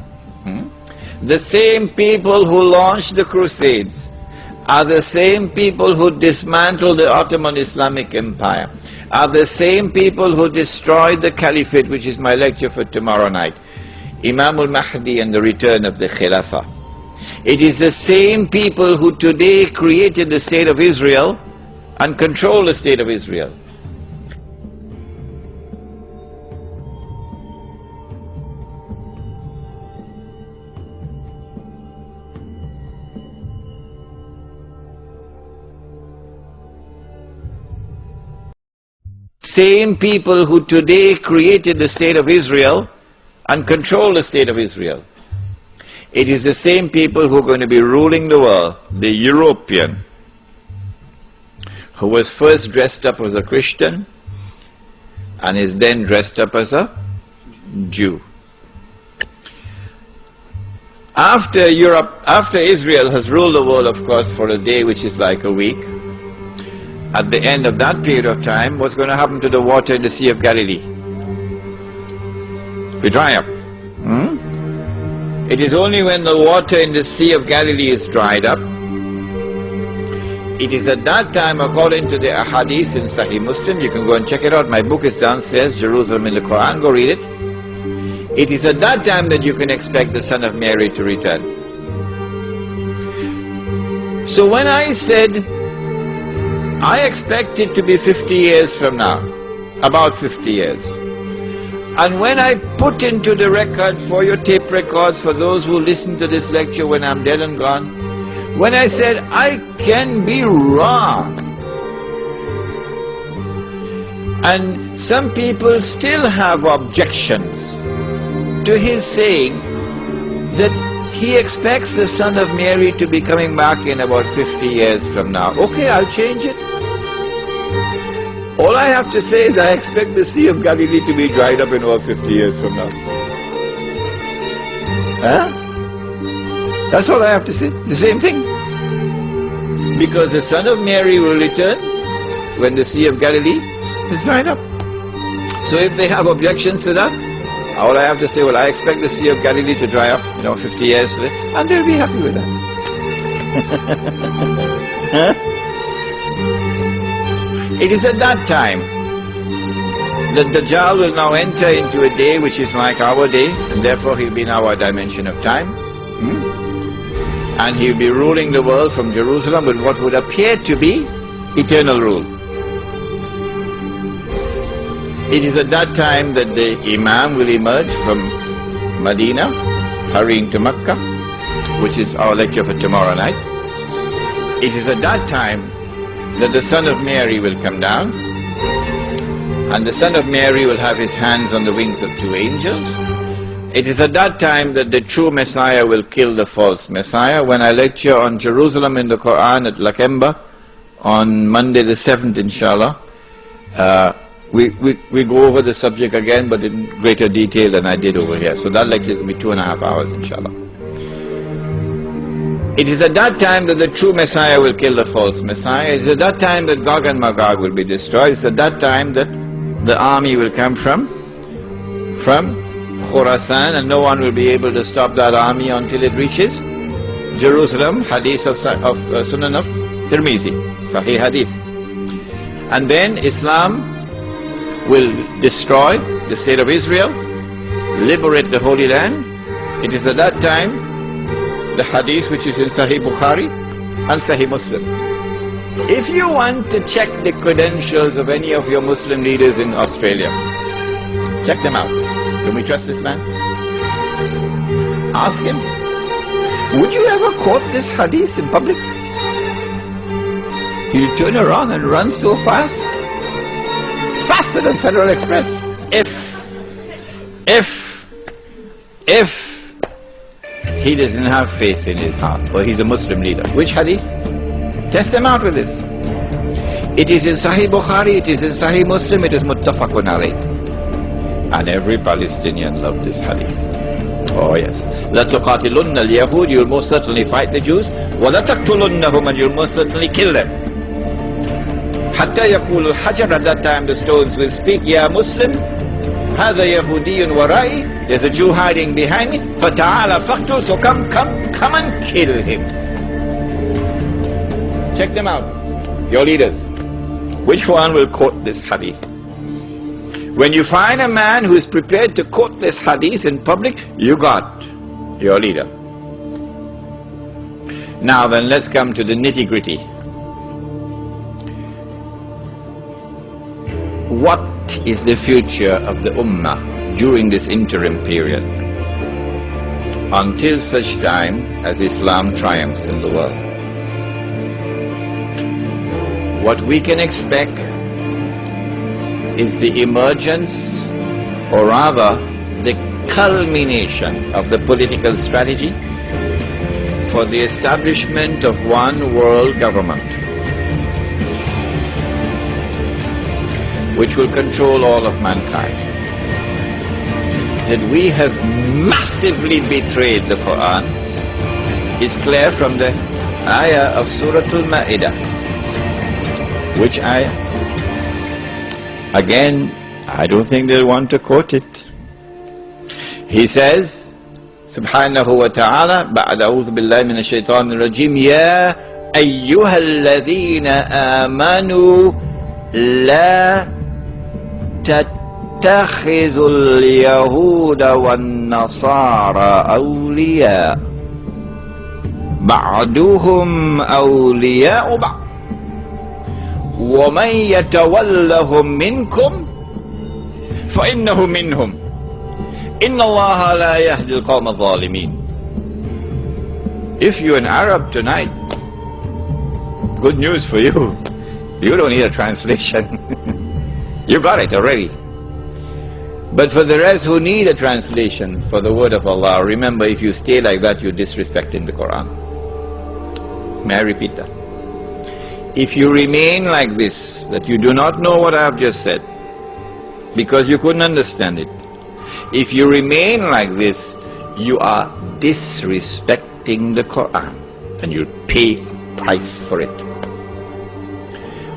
The same people who launched the Crusades are the same people who dismantled the Ottoman Islamic Empire, are the same people who destroyed the Caliphate, which is my lecture for tomorrow night, Imam al-Mahdi and the return of the Khilafah. It is the same people who today created the State of Israel and control the State of Israel. Same people who today created the State of Israel and control the State of Israel. It is the same people who are going to be ruling the world. The European, who was first dressed up as a Christian and is then dressed up as a Jew. After Israel has ruled the world, of course, for a day which is like a week, at the end of that period of time, what's going to happen to the water in the Sea of Galilee? We dry up. It is only when the water in the Sea of Galilee is dried up, it is at that time, according to the ahadith in Sahih Muslim, you can go and check it out, my book is downstairs, Jerusalem in the Quran, go read it. It is at that time that you can expect the Son of Mary to return. So when I said, I expect it to be 50 years from now, about 50 years. And when I put into the record for your tape records, for those who listen to this lecture when I'm dead and gone, when I said I can be wrong, and some people still have objections to his saying that he expects the Son of Mary to be coming back in about 50 years from now. Okay, I'll change it. All I have to say is I expect the Sea of Galilee to be dried up in about 50 years from now. That's all I have to say. The same thing. Because the Son of Mary will return when the Sea of Galilee is dried up. So if they have objections to that, all I have to say, well, I expect the Sea of Galilee to dry up, 50 years today, and they'll be happy with that. It is at that time that Dajjal will now enter into a day which is like our day, and therefore he'll be in our dimension of time. And he'll be ruling the world from Jerusalem with what would appear to be eternal rule. It is at that time that the Imam will emerge from Medina, hurrying to Mecca, which is our lecture for tomorrow night. It is at that time that the Son of Mary will come down, and the Son of Mary will have his hands on the wings of two angels. It is at that time that the true Messiah will kill the false Messiah. When I lecture on Jerusalem in the Quran at Lakemba on Monday the 7th, inshallah, we go over the subject again, but in greater detail than I did over here. So that lecture will be 2.5 hours, inshallah. It is at that time that the true Messiah will kill the false Messiah. It is at that time that Gog and Magog will be destroyed. It is at that time that the army will come from Khurasan, and no one will be able to stop that army until it reaches Jerusalem. Hadith of Sunan of Tirmizi, Sahih Hadith. And then Islam will destroy the State of Israel, liberate the Holy Land. It is at that time the hadith which is in Sahih Bukhari and Sahih Muslim. If you want to check the credentials of any of your Muslim leaders in Australia, check them out. Can we trust this man? Ask him. Would you ever quote this hadith in public? He'll turn around and run so fast. Faster than Federal Express. If he doesn't have faith in his heart, or he's a Muslim leader. Which hadith? Test them out with this. It is in Sahih Bukhari, it is in Sahih Muslim, it is muttafaqun alayh. And every Palestinian loved this hadith. Oh yes. La tuqatilunna al-Yahud, you'll most certainly fight the Jews. Wa la taqtulunnahum, and you'll most certainly kill them. Hatta yaqulu al-hajar, at that time the stones will speak, Ya Muslim, hadha Yahudiyyun warai, there's a Jew hiding behind me, fata'ala faqtul, so come and kill him. Check them out, your leaders. Which one will quote this hadith? When you find a man who is prepared to quote this hadith in public, you got your leader. Now then, let's come to the nitty-gritty. What is the future of the Ummah during this interim period, until such time as Islam triumphs in the world? What we can expect is the emergence, or rather the culmination of the political strategy for the establishment of one world government, which will control all of mankind. That we have massively betrayed the Quran is clear from the ayah of Surah Al-Ma'idah, which I don't think they'll want to quote it. He says, Subhanahu wa ta'ala, ba'da a'udhu billahi minash shaitanir rajim, Ya ayyuhalladhina amanu la tattakhidhul yahuda wan nasara awliya ba'duhum awliya'u ba'd وَمَنْ يَتَوَلَّهُمْ مِنْكُمْ فَإِنَّهُ مِنْهُمْ إِنَّ اللَّهَ لَا يَهْدِي الْقَوْمَ الظَّالِمِينَ. If you're an Arab tonight, good news for you. You don't need a translation. You got it already. But for the rest who need a translation for the word of Allah, remember, if you stay like that, you're disrespecting the Quran. May I repeat that? If you remain like this, that you do not know what I have just said, because you couldn't understand it, if you remain like this, you are disrespecting the Quran, and you'll pay a price for it.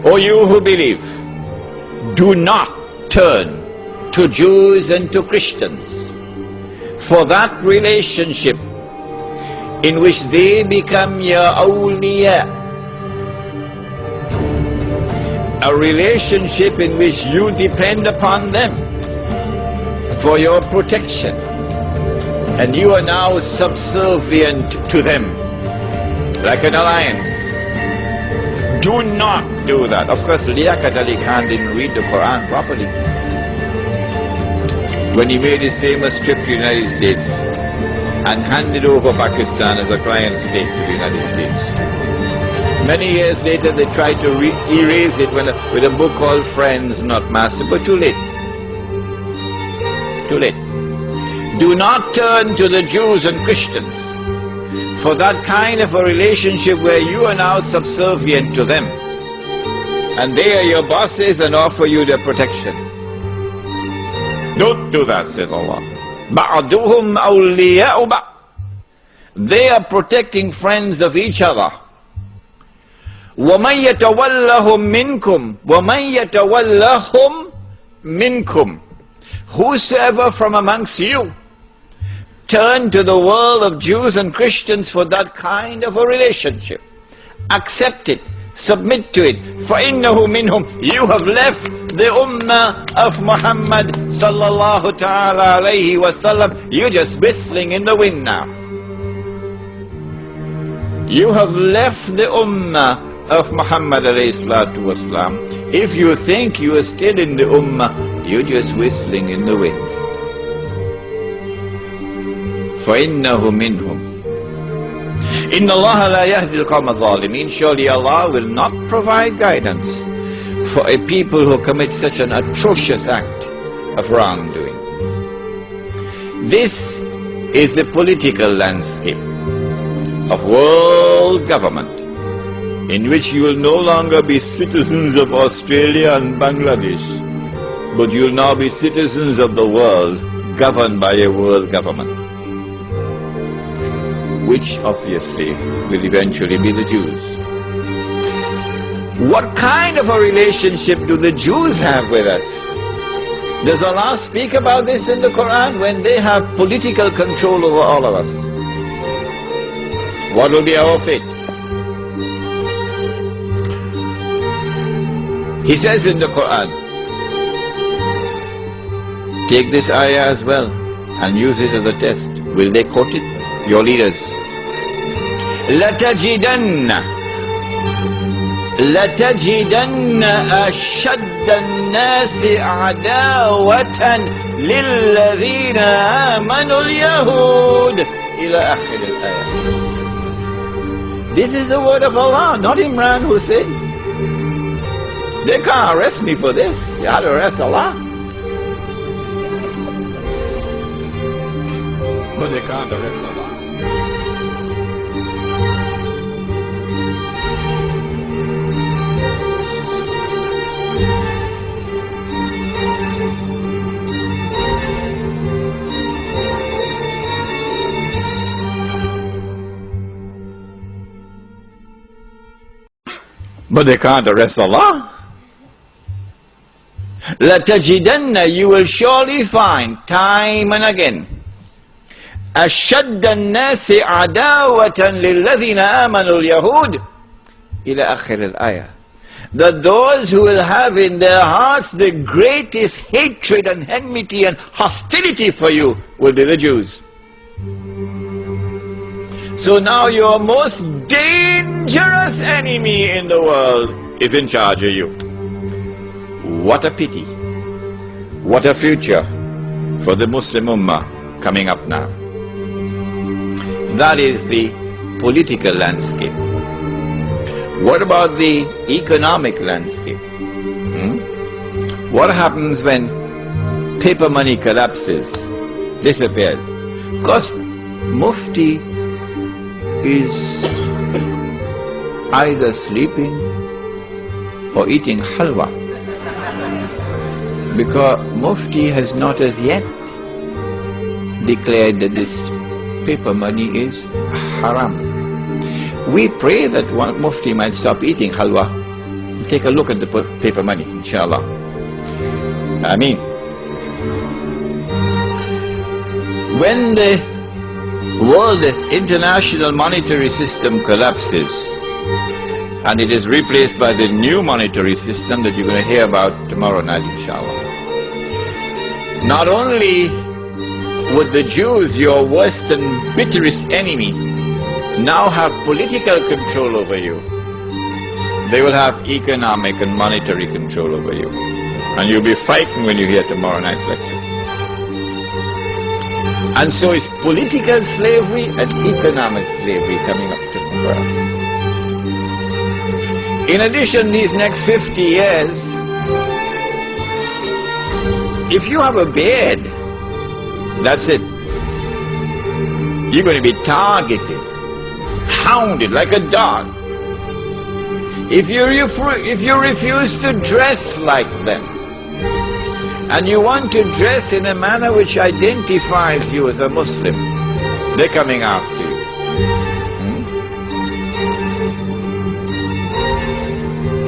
O you who believe, do not turn to Jews and to Christians for that relationship in which they become your awliya, a relationship in which you depend upon them for your protection, and you are now subservient to them like an alliance. Do not do that. Of course, Liaquat Ali Khan didn't read the Quran properly when he made his famous trip to the United States and handed over Pakistan as a client state to the United States. Many years later, they tried to erase it with a book called Friends, Not Master, but too late. Too late. Do not turn to the Jews and Christians for that kind of a relationship where you are now subservient to them, and they are your bosses and offer you their protection. Don't do that, says Allah. بَعْدُهُمْ أَوْلِيَاءُ بَعْضٍ. They are protecting friends of each other. وَمَنْ يَتَوَلَّهُمْ مِنْكُمْ وَمَنْ يَتَوَلَّهُمْ مِنْكُمْ. Whosoever from amongst you turn to the world of Jews and Christians for that kind of a relationship, accept it, submit to it, فَإِنَّهُ مِنْهُمْ. You have left the ummah of Muhammad sallallahu ta'ala alayhi wa sallam. You're just whistling in the wind now. You have left the ummah of Muhammad alayhi salatu wasalam. If you think you are still in the ummah, you're just whistling in the wind. فَإِنَّهُ مِنْهُمْ إِنَّ اللَّهَ لَا يَهْدِي الْقَوْمَ الظَّالِمِينَ. Surely Allah will not provide guidance for a people who commit such an atrocious act of wrongdoing. This is the political landscape of world government, in which you will no longer be citizens of Australia and Bangladesh, but you will now be citizens of the world, governed by a world government, which obviously will eventually be the Jews. What kind of a relationship do the Jews have with us? Does Allah speak about this in the Quran, when they have political control over all of us? What will be our fate? He says in the Quran, take this ayah as well and use it as a test. Will they quote it? Your leaders. لَتَجِدَنَّ أَشَدَّ النَّاسِ عَدَاوَةً لِلَّذِينَ آمَنُوا الْيَهُودِ إلى آخر الآية. This is the word of Allah, not Imran Hosein. They can't arrest me for this. They have to arrest Allah. But they can't arrest Allah. But they can't arrest Allah. لَتَجِدَنَّ, you will surely find, time and again, أَشَدَّ النَّاسِ عَدَاوَةً لِلَّذِينَ آمَنُوا الْيَهُودِ إلى آخر الآية. That those who will have in their hearts the greatest hatred and enmity and hostility for you will be the Jews. So now your most dangerous enemy in the world is in charge of you. What a pity. What a future for the Muslim Ummah coming up now. That is the political landscape. What about the economic landscape? What happens when paper money collapses, disappears? Because Mufti is either sleeping or eating halwa, because Mufti has not as yet declared that this paper money is haram. We pray that one Mufti might stop eating halwa. Take a look at the paper money, inshallah. Ameen. When the World International Monetary System collapses and it is replaced by the new monetary system that you're going to hear about tomorrow night, inshallah, not only would the Jews, your worst and bitterest enemy, now have political control over you, they will have economic and monetary control over you. And you'll be frightened when you hear tomorrow night's lecture. And so it's political slavery and economic slavery coming up for us. In addition, these next 50 years, if you have a beard, that's it. You're going to be targeted, hounded like a dog. If you refuse to dress like them, and you want to dress in a manner which identifies you as a Muslim, they're coming after you.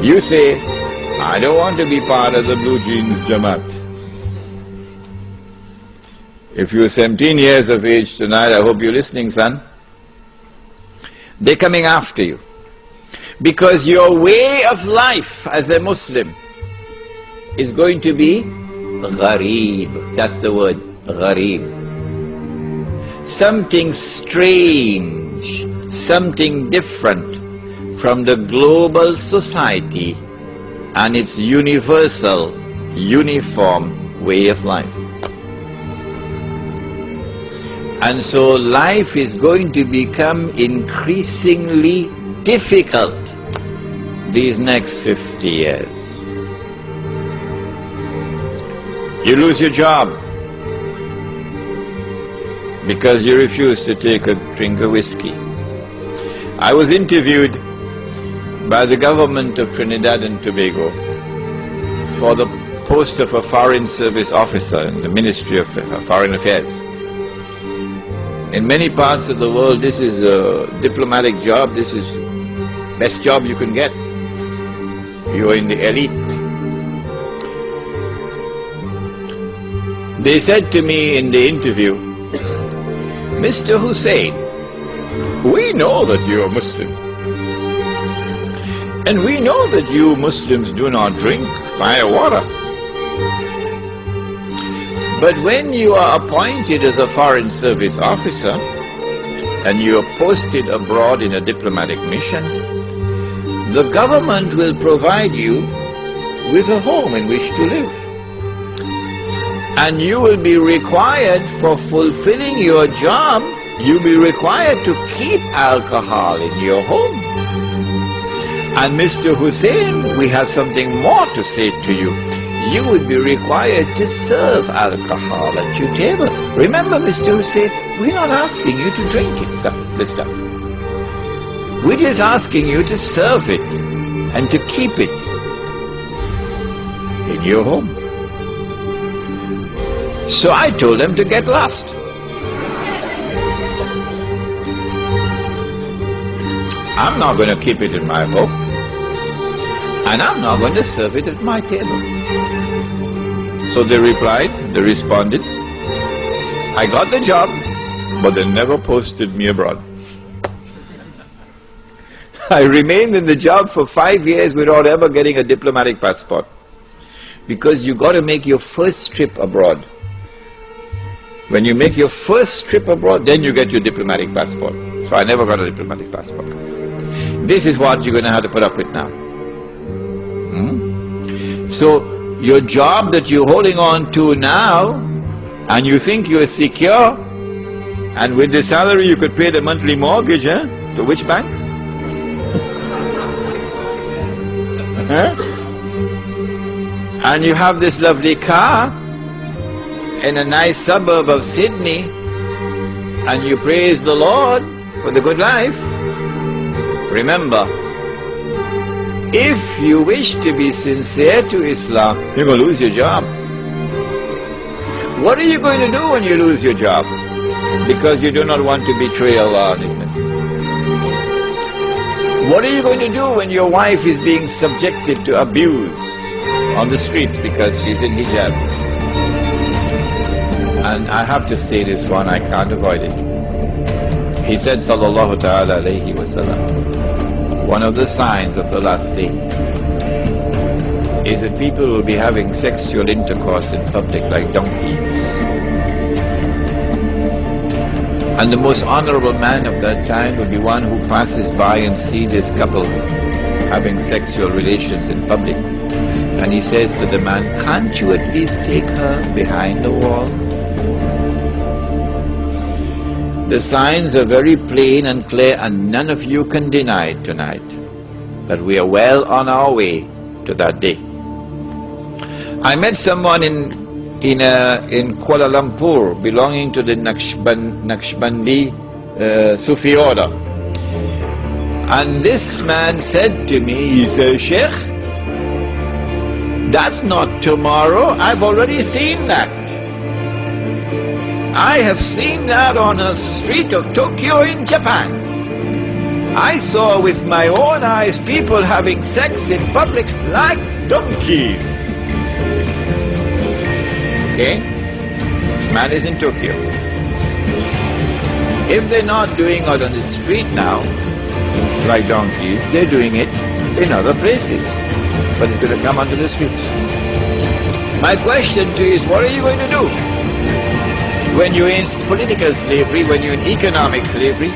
You say, I don't want to be part of the blue jeans Jamaat. If you're 17 years of age tonight, I hope you're listening, son. They're coming after you. Because your way of life as a Muslim is going to be ghareeb. That's the word, ghareeb. Something strange, something different from the global society and its universal, uniform way of life. And so life is going to become increasingly difficult these next 50 years. You lose your job because you refuse to take a drink of whiskey. I was interviewed by the government of Trinidad and Tobago for the post of a foreign service officer in the Ministry of Foreign Affairs. In many parts of the world, this is a diplomatic job. This is best job you can get. You are in the elite. They said to me in the interview, Mr. Hussein, we know that you are Muslim. And we know that you Muslims do not drink fire water. But when you are appointed as a foreign service officer and you are posted abroad in a diplomatic mission, the government will provide you with a home in which to live. And you will be required, for fulfilling your job, you'll be required to keep alcohol in your home. And Mr. Hussein, we have something more to say to you. You would be required to serve alcohol at your table. Remember, Mr. Hussein, we're not asking you to drink this stuff. We're just asking you to serve it and to keep it in your home. So I told them to get lost. I'm not going to keep it in my home, and I'm not going to serve it at my table. So they responded, I got the job, but they never posted me abroad. I remained in the job for 5 years without ever getting a diplomatic passport. Because you got to make your first trip abroad. When you make your first trip abroad, then you get your diplomatic passport. So I never got a diplomatic passport. This is what you're going to have to put up with now. So your job that you're holding on to now, and you think you're secure, and with the salary you could pay the monthly mortgage, to which bank? And you have this lovely car in a nice suburb of Sydney, and you praise the Lord for the good life. Remember, if you wish to be sincere to Islam, you're going to lose your job. What are you going to do when you lose your job? Because you do not want to betray Allah and His Messenger. What are you going to do when your wife is being subjected to abuse on the streets because she's in hijab? And I have to say this one, I can't avoid it. He said, sallallahu ta'ala alayhi wa sallam, one of the signs of the last day is that people will be having sexual intercourse in public like donkeys. And the most honorable man of that time will be one who passes by and sees this couple having sexual relations in public. And he says to the man, can't you at least take her behind the wall? The signs are very plain and clear, and none of you can deny it tonight that we are well on our way to that day. I met someone in Kuala Lumpur belonging to the Naqshbandi Sufi order, and this man said to me, he said, Sheikh, that's not tomorrow, I've already seen that. I have seen that on a street of Tokyo in Japan. I saw with my own eyes people having sex in public like donkeys. Okay? This man is in Tokyo. If they're not doing it on the street now, like donkeys, they're doing it in other places. But it's going to come onto the streets. My question to you is, what are you going to do? When you're in political slavery, when you're in economic slavery,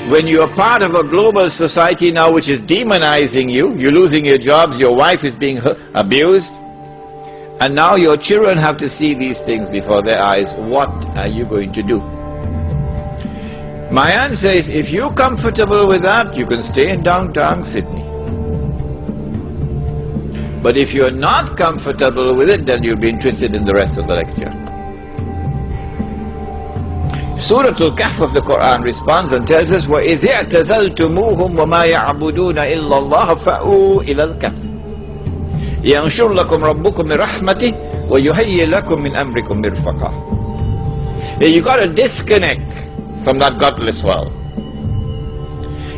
when you are part of a global society now which is demonizing you, you're losing your jobs, your wife is being abused, And now your children have to see these things before their eyes. What are you going to do? My answer is, if you're comfortable with that, you can stay in downtown Sydney. But if you're not comfortable with it, then you'll be interested in the rest of the lecture. Surah Al-Kahf of the Quran responds and tells us, وَإِذِ اعْتَزَلْتُمُوهُمْ وَمَا يَعْبُدُونَ إِلَّا اللَّهَ فَأْوُوا إِلَى الْكَهْفِ يَنْشُرْ لَكُمْ رَبُّكُمْ مِنْ رَحْمَتِهِ وَيُهَيِّئْ لَكُمْ مِنْ أَمْرِكُمْ مِرْفَقًا. You got to disconnect from that godless world.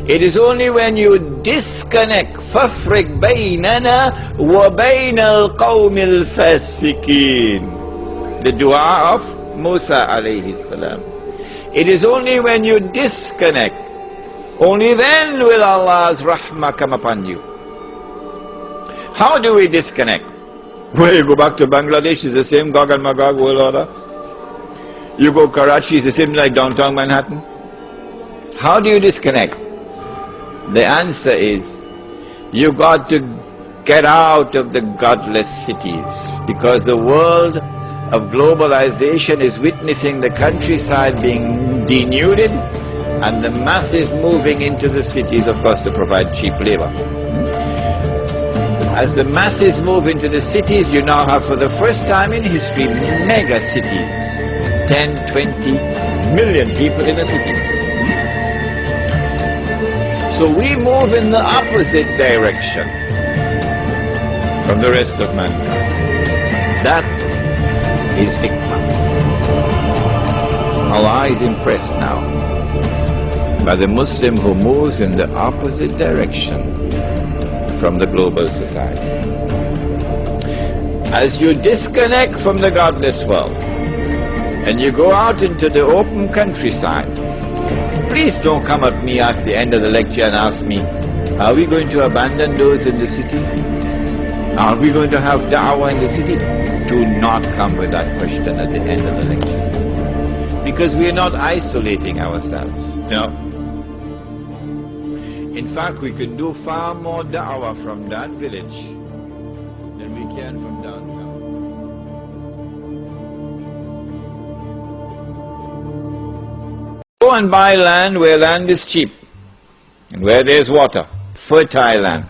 It is only when you disconnect فَافْرِقْ بَيْنَنَا وَبَيْنَ الْقَوْمِ الْفَاسِقِينَ, the dua of Musa alayhi salam. It is only when you disconnect, only then will Allah's rahmah come upon you. How do we disconnect? Well, you go back to Bangladesh, it's the same Gog and Magog world order. You go Karachi, it's the same like downtown Manhattan. How do you disconnect? The answer is, you got to get out of the godless cities, because the world of globalization is witnessing the countryside being denuded and the masses moving into the cities, of course, to provide cheap labor. As the masses move into the cities, you now have, for the first time in history, mega cities. 10, 20 million people in a city. So we move in the opposite direction from the rest of mankind. That is hikmah. Allah is impressed now by the Muslim who moves in the opposite direction from the global society. As you disconnect from the godless world and you go out into the open countryside, please don't come at me at the end of the lecture and ask me, are we going to abandon those in the city? Are we going to have da'wah in the city? Do not come with that question at the end of the lecture. Because we are not isolating ourselves. No. In fact, we can do far more da'wah from that village than we can from downtown. Go and buy land where land is cheap and where there's water, fertile land.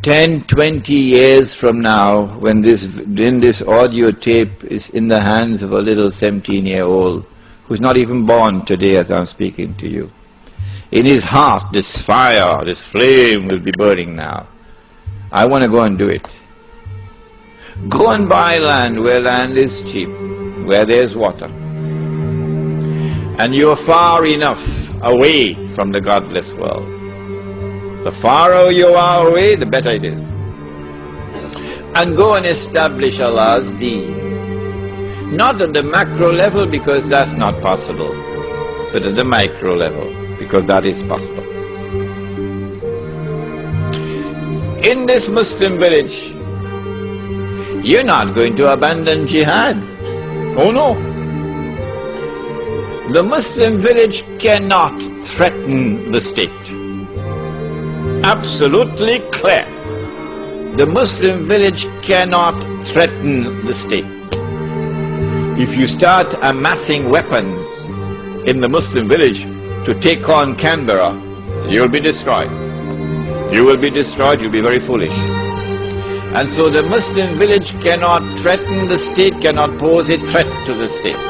10, 20 years from now, when this audio tape is in the hands of a little 17-year-old who's not even born today as I'm speaking to you, in his heart this fire, this flame will be burning now. I want to go and do it. Go and buy land where land is cheap, where there's water. And you're far enough away from the godless world. The farther you are away, the better it is. And go and establish Allah's deen. Not at the macro level, because that's not possible, but at the micro level, because that is possible. In this Muslim village, you're not going to abandon jihad. Oh no. The Muslim village cannot threaten the state. Absolutely clear. The Muslim village cannot threaten the state. If you start amassing weapons in the Muslim village to take on Canberra, you'll be destroyed. You will be destroyed, you'll be very foolish. And so the Muslim village cannot threaten the state, cannot pose a threat to the state.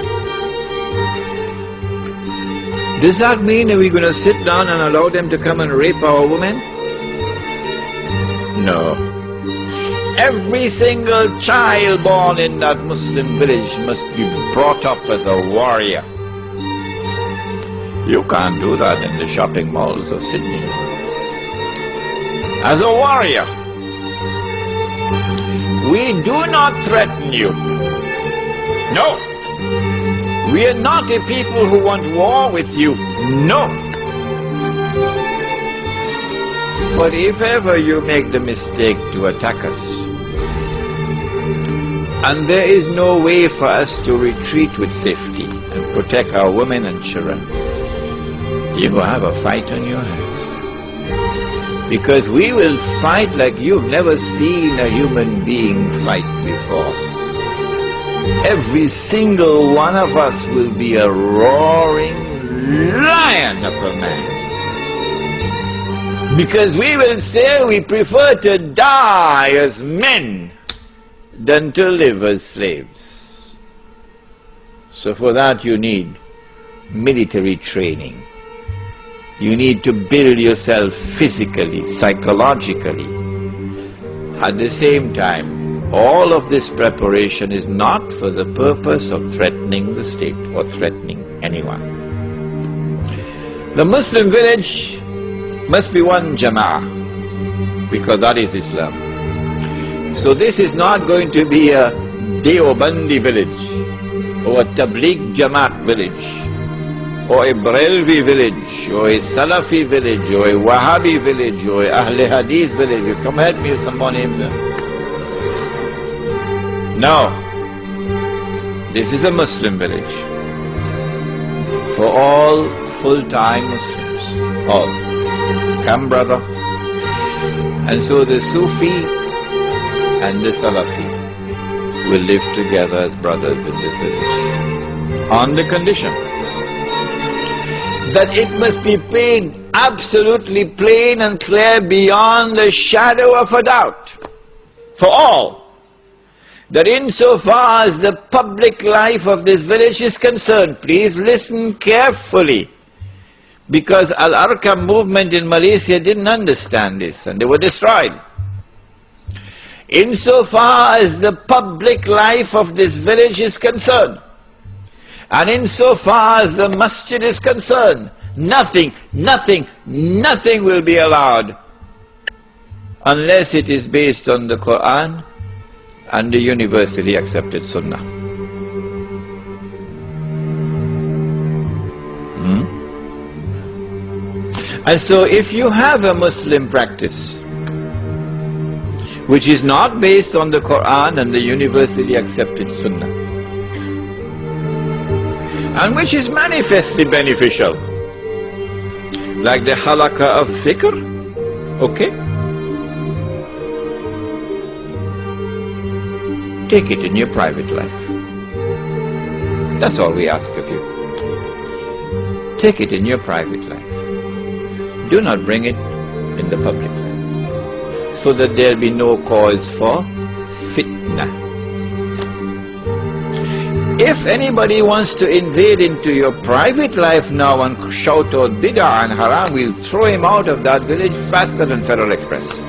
Does that mean that we're going to sit down and allow them to come and rape our women? No. Every single child born in that Muslim village must be brought up as a warrior. You can't do that in the shopping malls of Sydney. As a warrior. We do not threaten you. No. We are not a people who want war with you. No. But if ever you make the mistake to attack us, and there is no way for us to retreat with safety and protect our women and children, you will have a fight on your hands. Because we will fight like you've never seen a human being fight before. Every single one of us will be a roaring lion of a man. Because we will say we prefer to die as men than to live as slaves. So for that you need military training. You need to build yourself physically, psychologically. At the same time, all of this preparation is not for the purpose of threatening the state or threatening anyone. The Muslim village must be one jama'ah, because that is Islam. So this is not going to be a Deobandi village, or a Tabligh Jamaat village, or a Barelvi village, or a Salafi village, or a Wahhabi village, or a Ahle Hadith village. You come help me with some more names there. No. This is a Muslim village. For all full-time Muslims. All. Come, brother. And so the Sufi and the Salafi will live together as brothers in this village. On the condition that it must be plain, absolutely plain and clear beyond the shadow of a doubt for all, that insofar as the public life of this village is concerned, please listen carefully, because Al-Arqam movement in Malaysia didn't understand this and they were destroyed. Insofar as the public life of this village is concerned, and insofar as the masjid is concerned, nothing will be allowed unless it is based on the Quran and the universally accepted Sunnah. And so if you have a Muslim practice which is not based on the Quran and the universally accepted Sunnah, and which is manifestly beneficial, like the halaqah of zikr, okay? Take it in your private life. That's all we ask of you. Take it in your private life. Do not bring it in the public life, so that there will be no cause for fitna. If anybody wants to invade into your private life now and shout out bid'ah and haram, we'll throw him out of that village faster than Federal Express.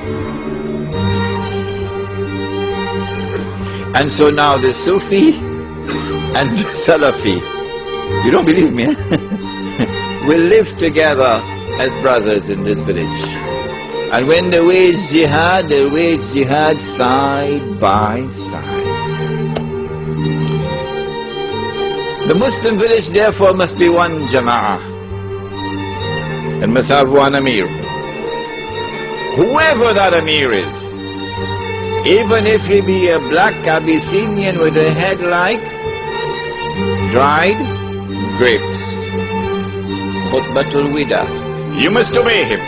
And so now the Sufi and the Salafi, you don't believe me, will live together as brothers in this village. And when they wage jihad, they'll wage jihad side by side. The Muslim village therefore must be one jama'ah and must have one amir. Whoever that amir is, even if he be a black Abyssinian with a head like dried grapes, khutbatul wida, you must obey him.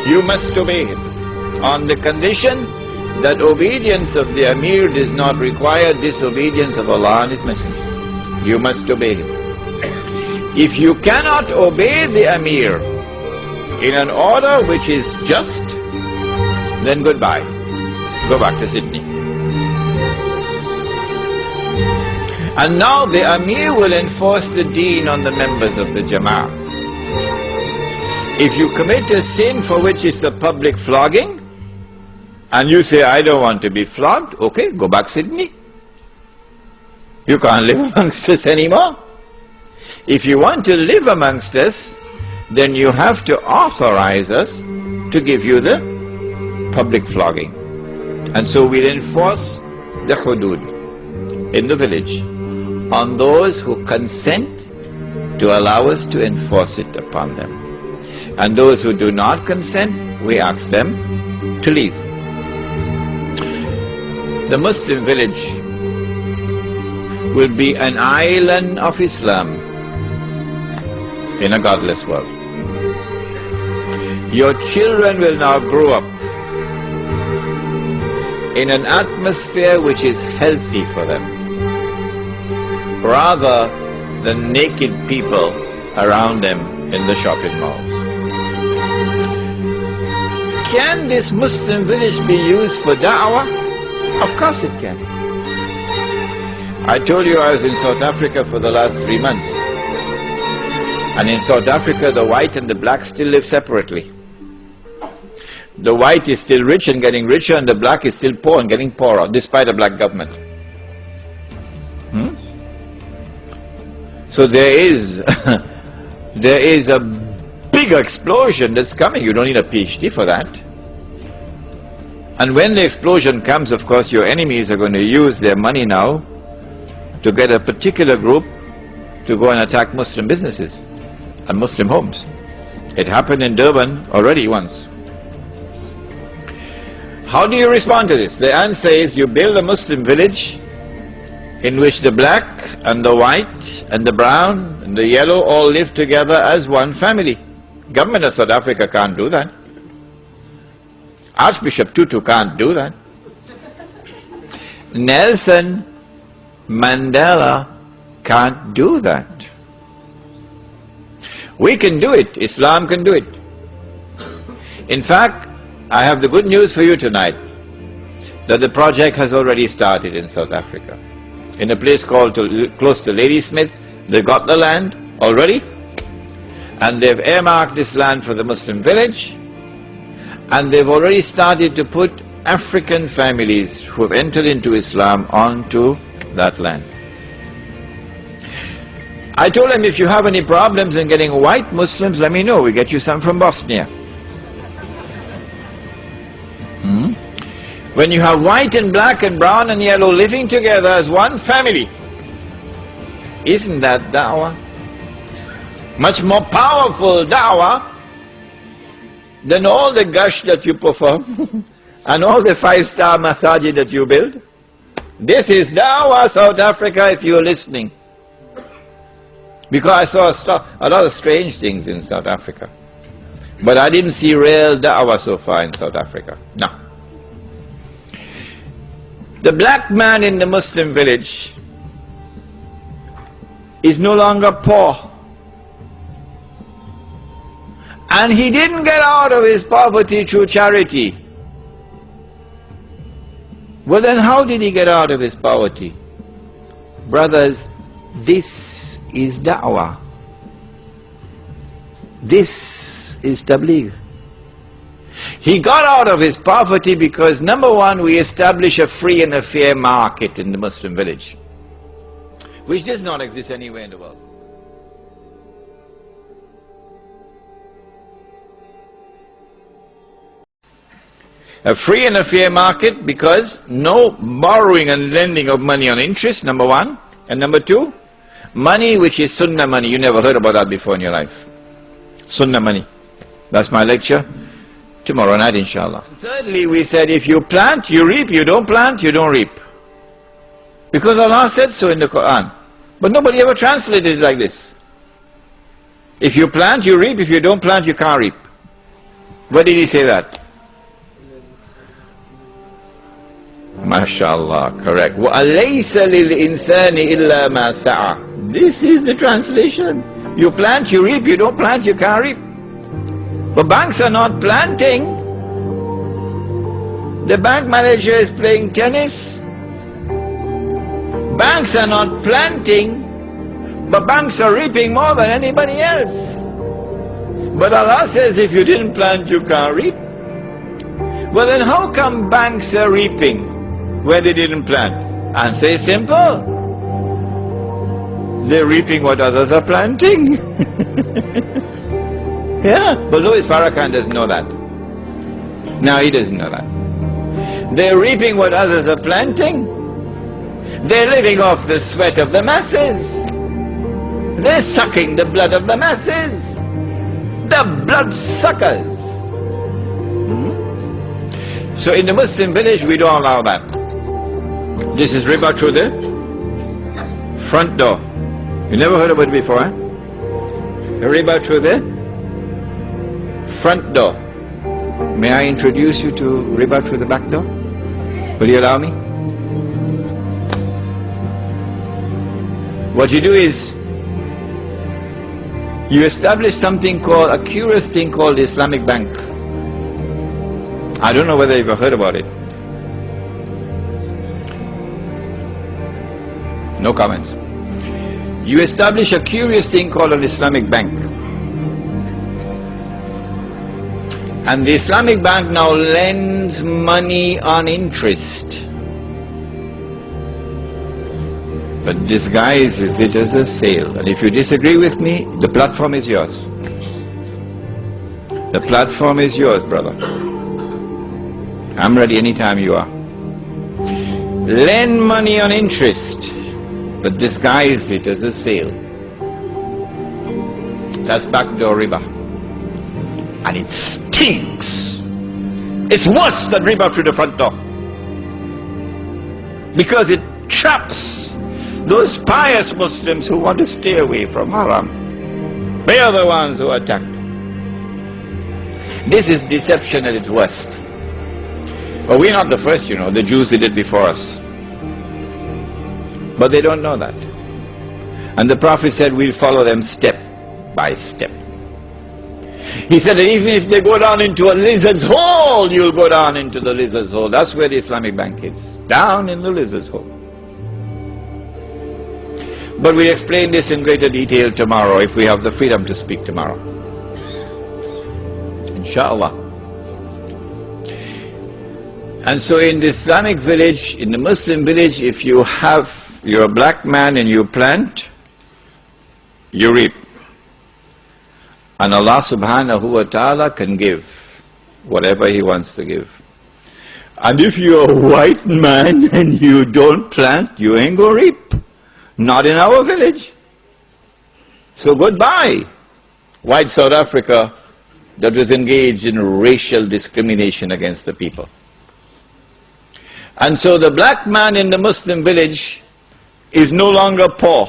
You must obey him on the condition that obedience of the amir does not require disobedience of Allah and His Messenger. You must obey him. If you cannot obey the amir in an order which is just, then goodbye. Go back to Sydney. And now the amir will enforce the deen on the members of the jama'ah. If you commit a sin for which is a public flogging, and you say, I don't want to be flogged, okay, go back Sydney. You can't live amongst us anymore. If you want to live amongst us, then you have to authorize us to give you the public flogging. And so we'll enforce the hudud in the village on those who consent to allow us to enforce it upon them. And those who do not consent, we ask them to leave. The Muslim village will be an island of Islam in a godless world. Your children will now grow up in an atmosphere which is healthy for them, rather than naked people around them in the shopping malls. Can this Muslim village be used for da'wah? Of course it can. I told you I was in South Africa for the last 3 months. And in South Africa, the white and the black still live separately. The white is still rich and getting richer, and the black is still poor and getting poorer, despite a black government. So there is there is a big explosion that's coming. You don't need a PhD for that. And when the explosion comes, of course, your enemies are going to use their money now to get a particular group to go and attack Muslim businesses and Muslim homes. It happened in Durban already once. How do you respond to this? The answer is you build a Muslim village in which the black and the white and the brown and the yellow all live together as one family. Government of South Africa can't do that. Archbishop Tutu can't do that. Nelson Mandela can't do that. We can do it. Islam can do it. In fact, I have the good news for you tonight, that the project has already started in South Africa. In a place called close to Ladysmith, they got the land already, and they've earmarked this land for the Muslim village, and they've already started to put African families who have entered into Islam onto that land. I told them, if you have any problems in getting white Muslims, let me know. We get you some from Bosnia. When you have white and black and brown and yellow living together as one family, isn't that da'wah? Much more powerful da'wah than all the gush that you perform and all the 5-star masajid that you build. This is da'wah, South Africa, if you're listening. Because I saw a lot of strange things in South Africa. But I didn't see real da'wah so far in South Africa. No. The black man in the Muslim village is no longer poor. And he didn't get out of his poverty through charity. Well, then how did he get out of his poverty? Brothers, this is da'wah. This is tabligh. He got out of his poverty because, number one, we establish a free and a fair market in the Muslim village, which does not exist anywhere in the world. A free and a fair market because no borrowing and lending of money on interest, number one. And number two, money which is sunnah money. You never heard about that before in your life. Sunnah money. That's my lecture tomorrow night, inshallah. Thirdly, we said if you plant, you reap. You don't plant, you don't reap. Because Allah said so in the Quran. But nobody ever translated it like this. If you plant, you reap. If you don't plant, you can't reap. Where did he say that? MashaAllah, correct. وَأَلَيْسَ لِلْإِنسَانِ إِلَّا مَا سَعَى. This is the translation. You plant, you reap. You don't plant, you can't reap. But banks are not planting. The bank manager is playing tennis. Banks are not planting, but banks are reaping more than anybody else. But Allah says if you didn't plant, you can't reap. Well, then how come banks are reaping where they didn't plant? Answer is simple. They're reaping what others are planting. Yeah, but Louis Farrakhan doesn't know that. No, he doesn't know that. They're reaping what others are planting. They're living off the sweat of the masses. They're sucking the blood of the masses. The blood suckers. So in the Muslim village, we don't allow that. This is riba through the front door. You never heard about it before, eh? Riba through the front door. May I introduce you to riba through the back door? Will you allow me? What you do is, you establish something called, a curious thing called the Islamic Bank. I don't know whether you've ever heard about it. No comments. You establish a curious thing called an Islamic Bank. And the Islamic Bank now lends money on interest, but disguises it as a sale. And if you disagree with me, the platform is yours. The platform is yours, brother. I'm ready anytime you are. Lend money on interest, but disguise it as a sale. That's backdoor riba. And it stinks. It's worse than riba through the front door. Because it traps those pious Muslims who want to stay away from haram. They are the ones who are attacked. This is deception at its worst. But we're not the first, you know. The Jews did it before us. But they don't know that. And the Prophet said, we'll follow them step by step. He said that even if they go down into a lizard's hole, you'll go down into the lizard's hole. That's where the Islamic Bank is. Down in the lizard's hole. But we'll explain this in greater detail tomorrow, if we have the freedom to speak tomorrow. Inshallah. And so in the Islamic village, in the Muslim village, if you're a black man and you plant, you reap. And Allah subhanahu wa ta'ala can give whatever He wants to give. And if you're a white man and you don't plant, you ain't gonna reap. Not in our village. So goodbye, white South Africa that was engaged in racial discrimination against the people. And so the black man in the Muslim village is no longer poor.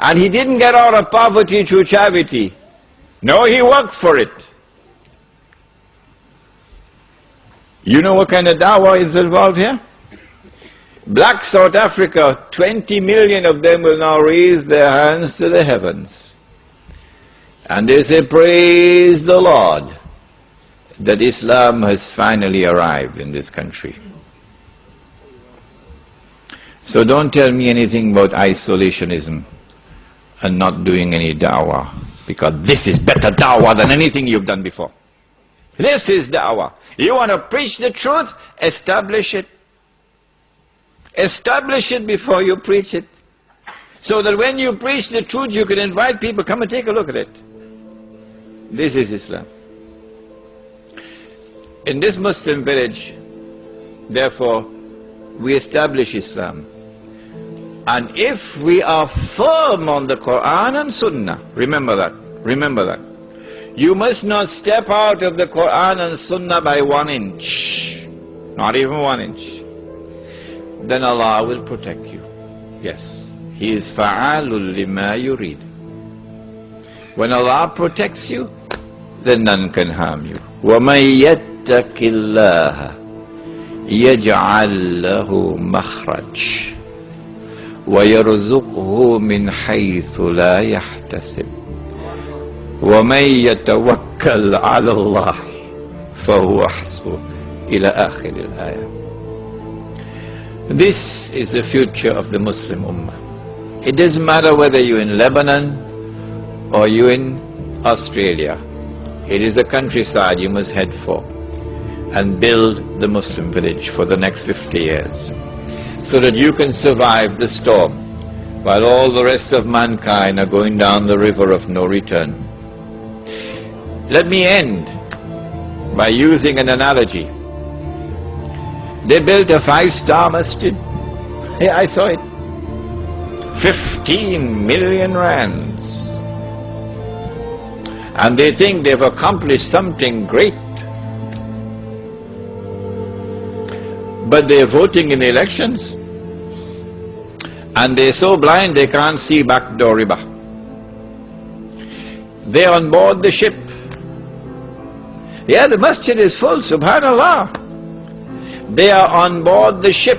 And he didn't get out of poverty through charity. No, he worked for it. You know what kind of dawah is involved here? Black South Africa, 20 million of them will now raise their hands to the heavens. And they say, praise the Lord, that Islam has finally arrived in this country. So don't tell me anything about isolationism and not doing any da'wah, because this is better da'wah than anything you've done before. This is da'wah. You want to preach the truth? Establish it. Establish it before you preach it. So that when you preach the truth, you can invite people, come and take a look at it. This is Islam. In this Muslim village, therefore, we establish Islam. And if we are firm on the Quran and Sunnah, remember that. You must not step out of the Quran and Sunnah by 1 inch. Not even 1 inch. Then Allah will protect you. Yes. He is fa'alul lima yurid. When Allah protects you, then none can harm you. وَمَن يَتَّقِ اللَّهَ يَجْعَلْ لَهُ مَخْرَجٍ وَيَرْزُقْهُ مِنْ حَيْثُ لَا يَحْتَسِبُ وَمَن يَتَوَكَّلْ عَلَى اللَّهِ فَهُوَ حَسْبُهُ إلى آخر الآية. This is the future of the Muslim Ummah. It doesn't matter whether you're in Lebanon or you're in Australia. It is a countryside you must head for and build the Muslim village for the next 50 years, so that you can survive the storm while all the rest of mankind are going down the river of no return. Let me end by using an analogy. They built a 5-star masjid. Hey, I saw it. 15 million rands. And they think they've accomplished something great. But they're voting in the elections. And they're so blind they can't see backdoor riba. They're on board the ship. Yeah, the masjid is full, subhanallah. They are on board the ship,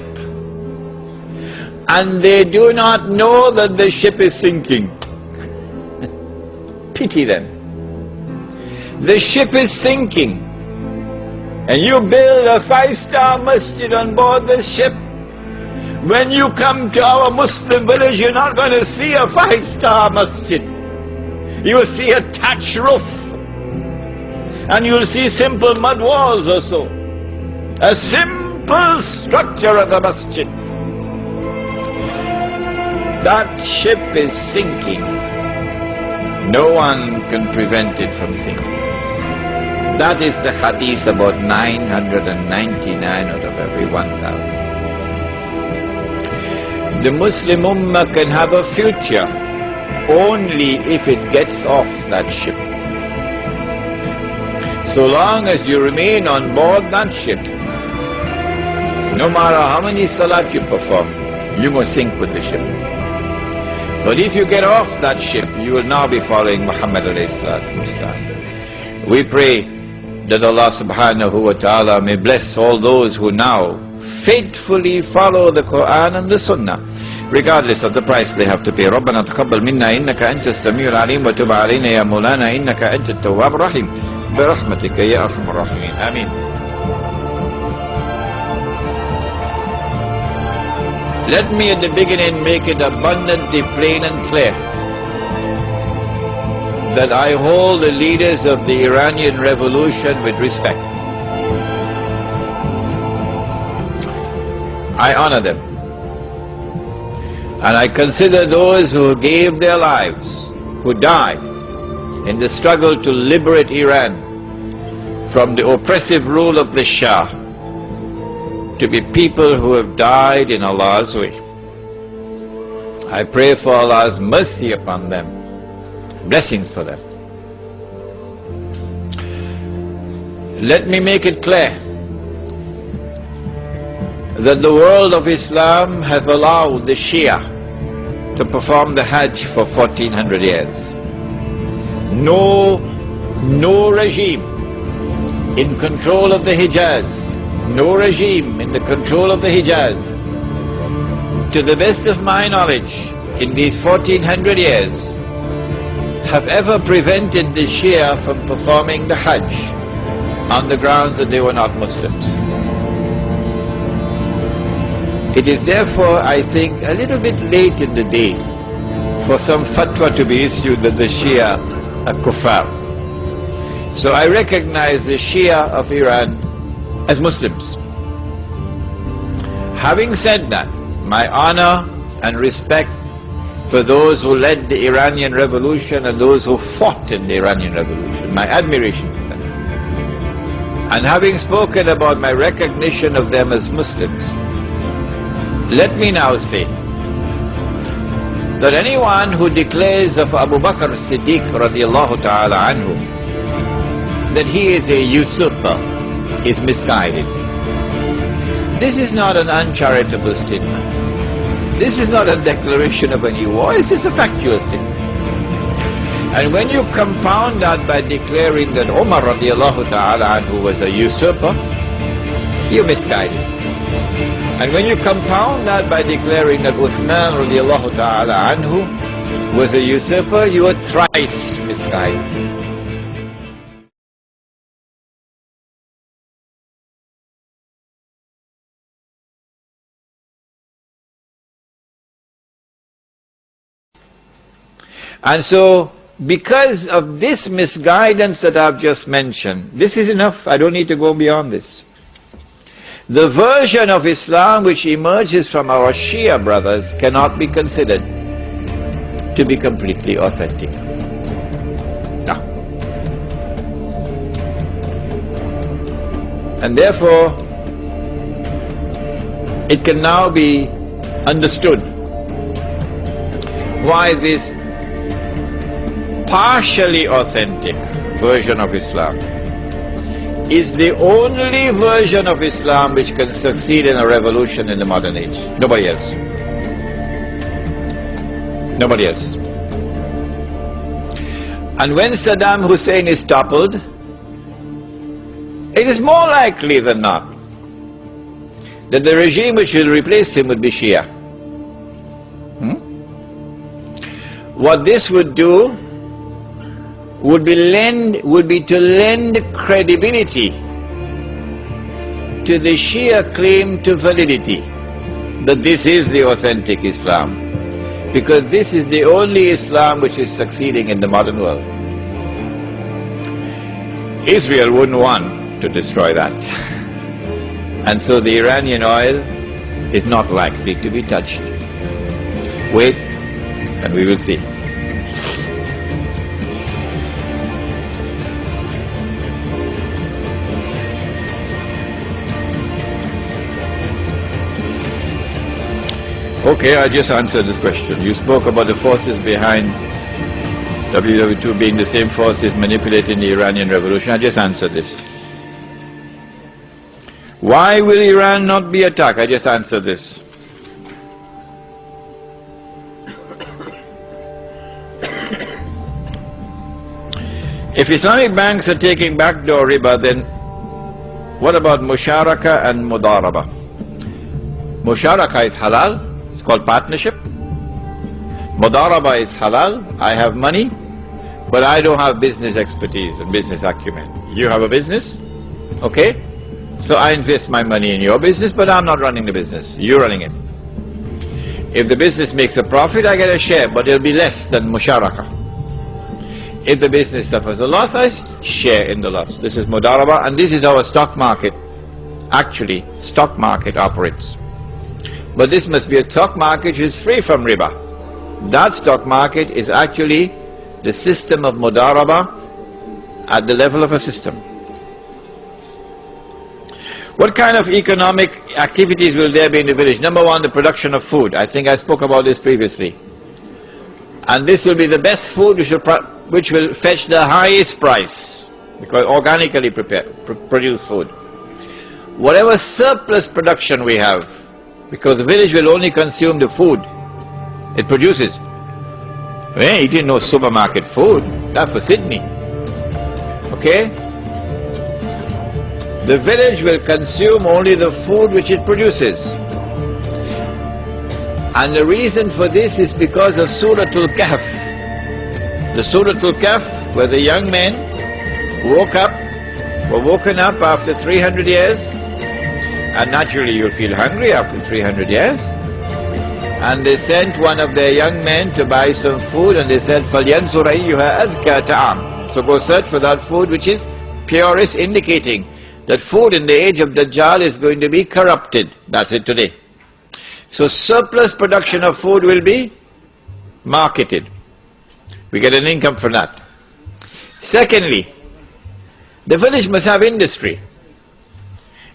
and they do not know that the ship is sinking. Pity them. The ship is sinking, and you build a 5-star masjid on board the ship. When you come to our Muslim village, you're not going to see a 5-star masjid. You will see a thatch roof, and you will see simple mud walls or so. A simple structure of the masjid. That ship is sinking. No one can prevent it from sinking. That is the hadith about 999 out of every 1,000. The Muslim Ummah can have a future only if it gets off that ship. So long as you remain on board that ship, no matter how many salat you perform, you must sink with the ship. But if you get off that ship, you will now be following Muhammad alayhi salatu wasalam. We pray that Allah subhanahu wa ta'ala may bless all those who now faithfully follow the Quran and the Sunnah, regardless of the price they have to pay. رَبَّنَا تَقَبَّلْ مِنَّا إِنَّكَ أَنْتَ السَّمِيعُ الْعَلِيمُ وَتُبْ عَلَيْنَا يَا مَوْلَانَا إِنَّكَ أَنْتَ التَّوَّابُ الرَّحِيمُ بِرَحْمَتِكَ يَا أَرْحَمَ الرَّاحِمِينَ آمين. Let me at the beginning make it abundantly plain and clear that I hold the leaders of the Iranian Revolution with respect. I honor them, and I consider those who gave their lives, who died in the struggle to liberate Iran from the oppressive rule of the Shah, to be people who have died in Allah's way. I pray for Allah's mercy upon them, blessings for them. Let me make it clear that the world of Islam have allowed the Shia to perform the Hajj for 1400 years. No regime in control of the Hijaz, no regime in the control of the Hijaz, to the best of my knowledge, in these 1400 years, have ever prevented the Shia from performing the Hajj on the grounds that they were not Muslims. It is therefore, I think, a little bit late in the day for some fatwa to be issued that the Shia are kuffar. So I recognize the Shia of Iran as Muslims. Having said that, my honor and respect for those who led the Iranian Revolution and those who fought in the Iranian Revolution, my admiration for them. And having spoken about my recognition of them as Muslims, let me now say that anyone who declares of Abu Bakr as-Siddiq radiallahu ta'ala anhu that he is a usurper is misguided. This is not an uncharitable statement. This is not a declaration of any war. This is a factual statement. And when you compound that by declaring that Umar radiallahu ta'ala anhu was a usurper, you're misguided. And when you compound that by declaring that Uthman radiallahu ta'ala anhu was a usurper, you are thrice misguided. And so, because of this misguidance that I've just mentioned, this is enough, I don't need to go beyond this. The version of Islam which emerges from our Shia brothers cannot be considered to be completely authentic. No. And therefore, it can now be understood why this partially authentic version of Islam is the only version of Islam which can succeed in a revolution in the modern age. Nobody else. Nobody else. And when Saddam Hussein is toppled, It is more likely than not that the regime which will replace him would be Shia. What this would do would be to lend credibility to the Shia claim to validity, that this is the authentic Islam, because this is the only Islam which is succeeding in the modern world. Israel wouldn't want to destroy that. And so the Iranian oil is not likely to be touched. Wait, and we will see. Okay, I just answered this question. You spoke about the forces behind WW2 being the same forces manipulating the Iranian revolution. I just answered this. Why will Iran not be attacked? I just answered this. If Islamic banks are taking backdoor riba, then what about musharaka and mudaraba? Musharaka is halal, it's called partnership. Mudaraba is halal, I have money, but I don't have business expertise and business acumen. You have a business, okay? So I invest my money in your business, but I'm not running the business, you're running it. If the business makes a profit, I get a share, but it'll be less than musharaka. If the business suffers a loss, I share in the loss. This is mudaraba, and this is how a stock market, actually, stock market operates. But this must be a stock market which is free from riba. That stock market is actually the system of mudaraba at the level of a system. What kind of economic activities will there be in the village? Number one, the production of food. I think I spoke about this previously. And this will be the best food which will fetch the highest price, because organically produced food. Whatever surplus production we have, because the village will only consume the food it produces. We ain't eating no supermarket food, that's for Sydney. Okay? The village will consume only the food which it produces. And the reason for this is because of Suratul Kahf. The Suratul Kahf, where the young men were woken up after 300 years, and naturally you'll feel hungry after 300 years, and they sent one of their young men to buy some food, and they said, فَلْيَنْظُرْ أَيُّهَا أَذْكَى طَعَامٍ. So go search for that food which is purest, indicating that food in the age of Dajjal is going to be corrupted. That's it today. So surplus production of food will be marketed. We get an income from that. Secondly, the village must have industry.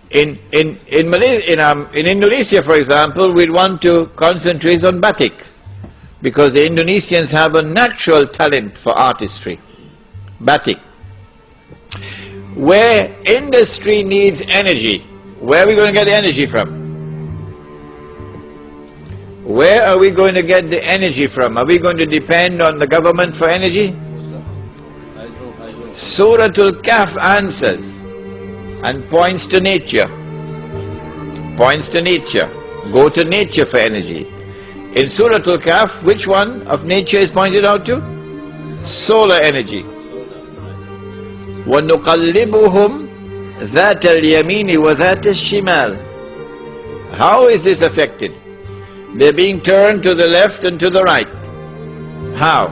In Indonesia, for example, we'd want to concentrate on batik, because the Indonesians have a natural talent for artistry. Batik. Where industry needs energy, where are we going to get the energy from? Where are we going to get the energy from? Are we going to depend on the government for energy? Suratul Kahf answers and points to nature. Points to nature. Go to nature for energy. In Suratul Kahf, which one of nature is pointed out to? Solar energy. وَنُقَلِّبُهُمْ ذَاتَ الْيَمِينِ وَذَاتَ الشِّمَالِ. How is this affected? They're being turned to the left and to the right. How?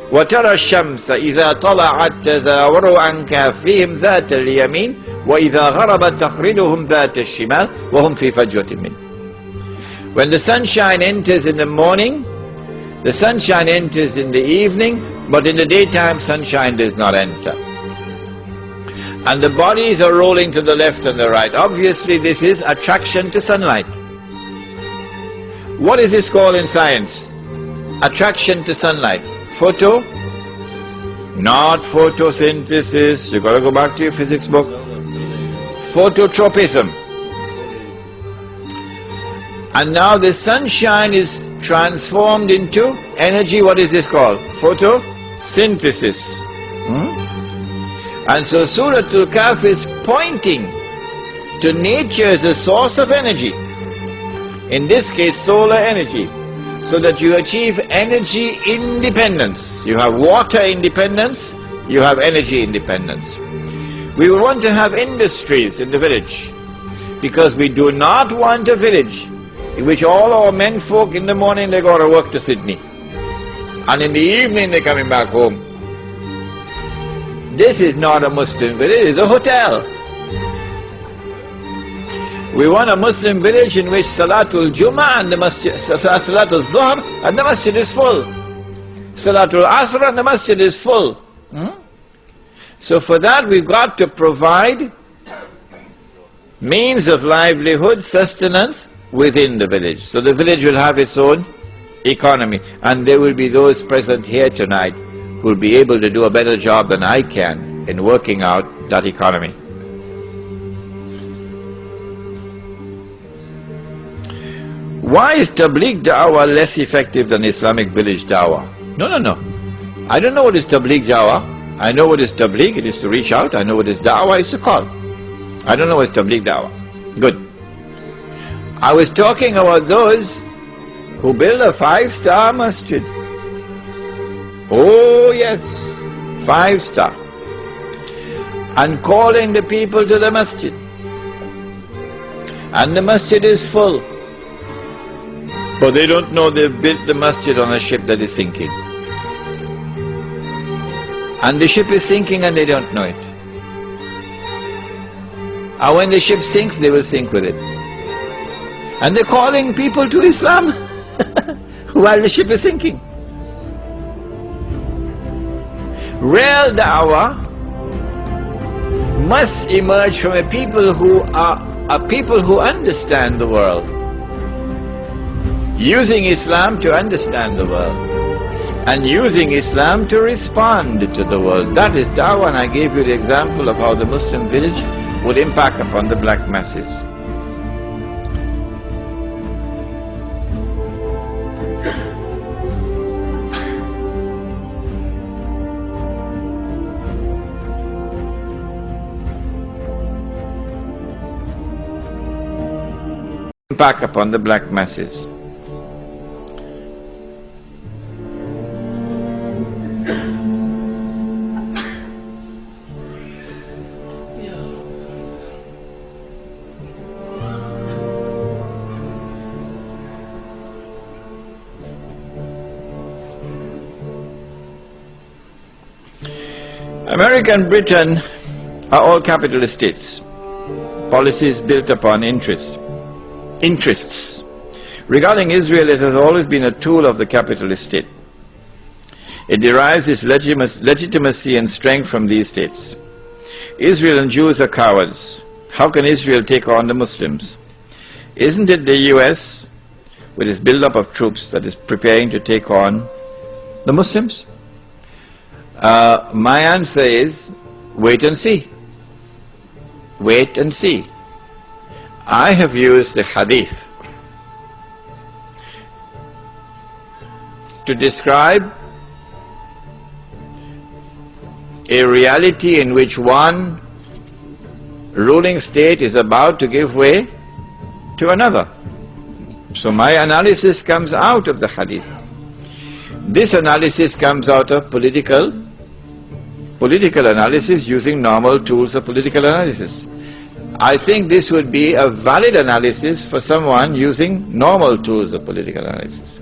وَتَرَى الشَّمْسَ إِذَا طَلَعَتْ تَزَاوَرُ عَنْ كَهْفِهِمْ ذَاتَ الْيَمِينِ وَإِذَا غَرَبَتْ تَخْرِجُهُمْ ذَاتَ الشِّمَالِ وَهُمْ فِي فَجْوَةٍ مِّنْهُ. When the sunshine enters in the morning, the sunshine enters in the evening, but in the daytime sunshine does not enter. And the bodies are rolling to the left and the right. Obviously this is attraction to sunlight. What is this called in science? Attraction to sunlight. Photo? Not photosynthesis. You got to go back to your physics book. Phototropism. And now the sunshine is transformed into energy. What is this called? Photosynthesis. And so Surah Al-Kahf is pointing to nature as a source of energy. In this case, solar energy. So that you achieve energy independence. You have water independence, you have energy independence. We want to have industries in the village, because we do not want a village in which all our men folk in the morning they go to work to Sydney, and in the evening they're coming back home. This is not a Muslim village, it's a hotel. We want a Muslim village in which Salatul Jummah and the Masjid, Salatul Dhuhr and the Masjid is full. Salatul Asr and the Masjid is full. So for that we've got to provide means of livelihood, sustenance within the village. So the village will have its own economy, and there will be those present here tonight who will be able to do a better job than I can in working out that economy. Why is Tabligh Dawah less effective than Islamic village Dawah? No. I don't know what is Tabligh Dawah. I know what is Tabligh, it is to reach out. I know what is Dawah, it's to call. I don't know what is Tabligh Dawah. Good. I was talking about those who build a 5-star masjid. Oh yes, 5-star. And calling the people to the masjid. And the masjid is full. But they don't know they've built the masjid on a ship that is sinking. And the ship is sinking and they don't know it. And when the ship sinks, they will sink with it. And they're calling people to Islam while the ship is sinking. Real da'wah must emerge from a people who are people who understand the world, using Islam to understand the world, and using Islam to respond to the world. That is da'wah, and I gave you the example of how the Muslim village would impact upon the black masses. Impact upon the black masses. America and Britain are all capitalist states. Policies built upon interests. Regarding Israel, it has always been a tool of the capitalist state. It derives its legitimacy and strength from these states. Israel and Jews are cowards. How can Israel take on the Muslims? Isn't it the US, with its build-up of troops, that is preparing to take on the Muslims? My answer is, wait and see. Wait and see. I have used the hadith to describe a reality in which one ruling state is about to give way to another. So my analysis comes out of the hadith. This analysis comes out of political analysis, using normal tools of political analysis. I think this would be a valid analysis for someone using normal tools of political analysis.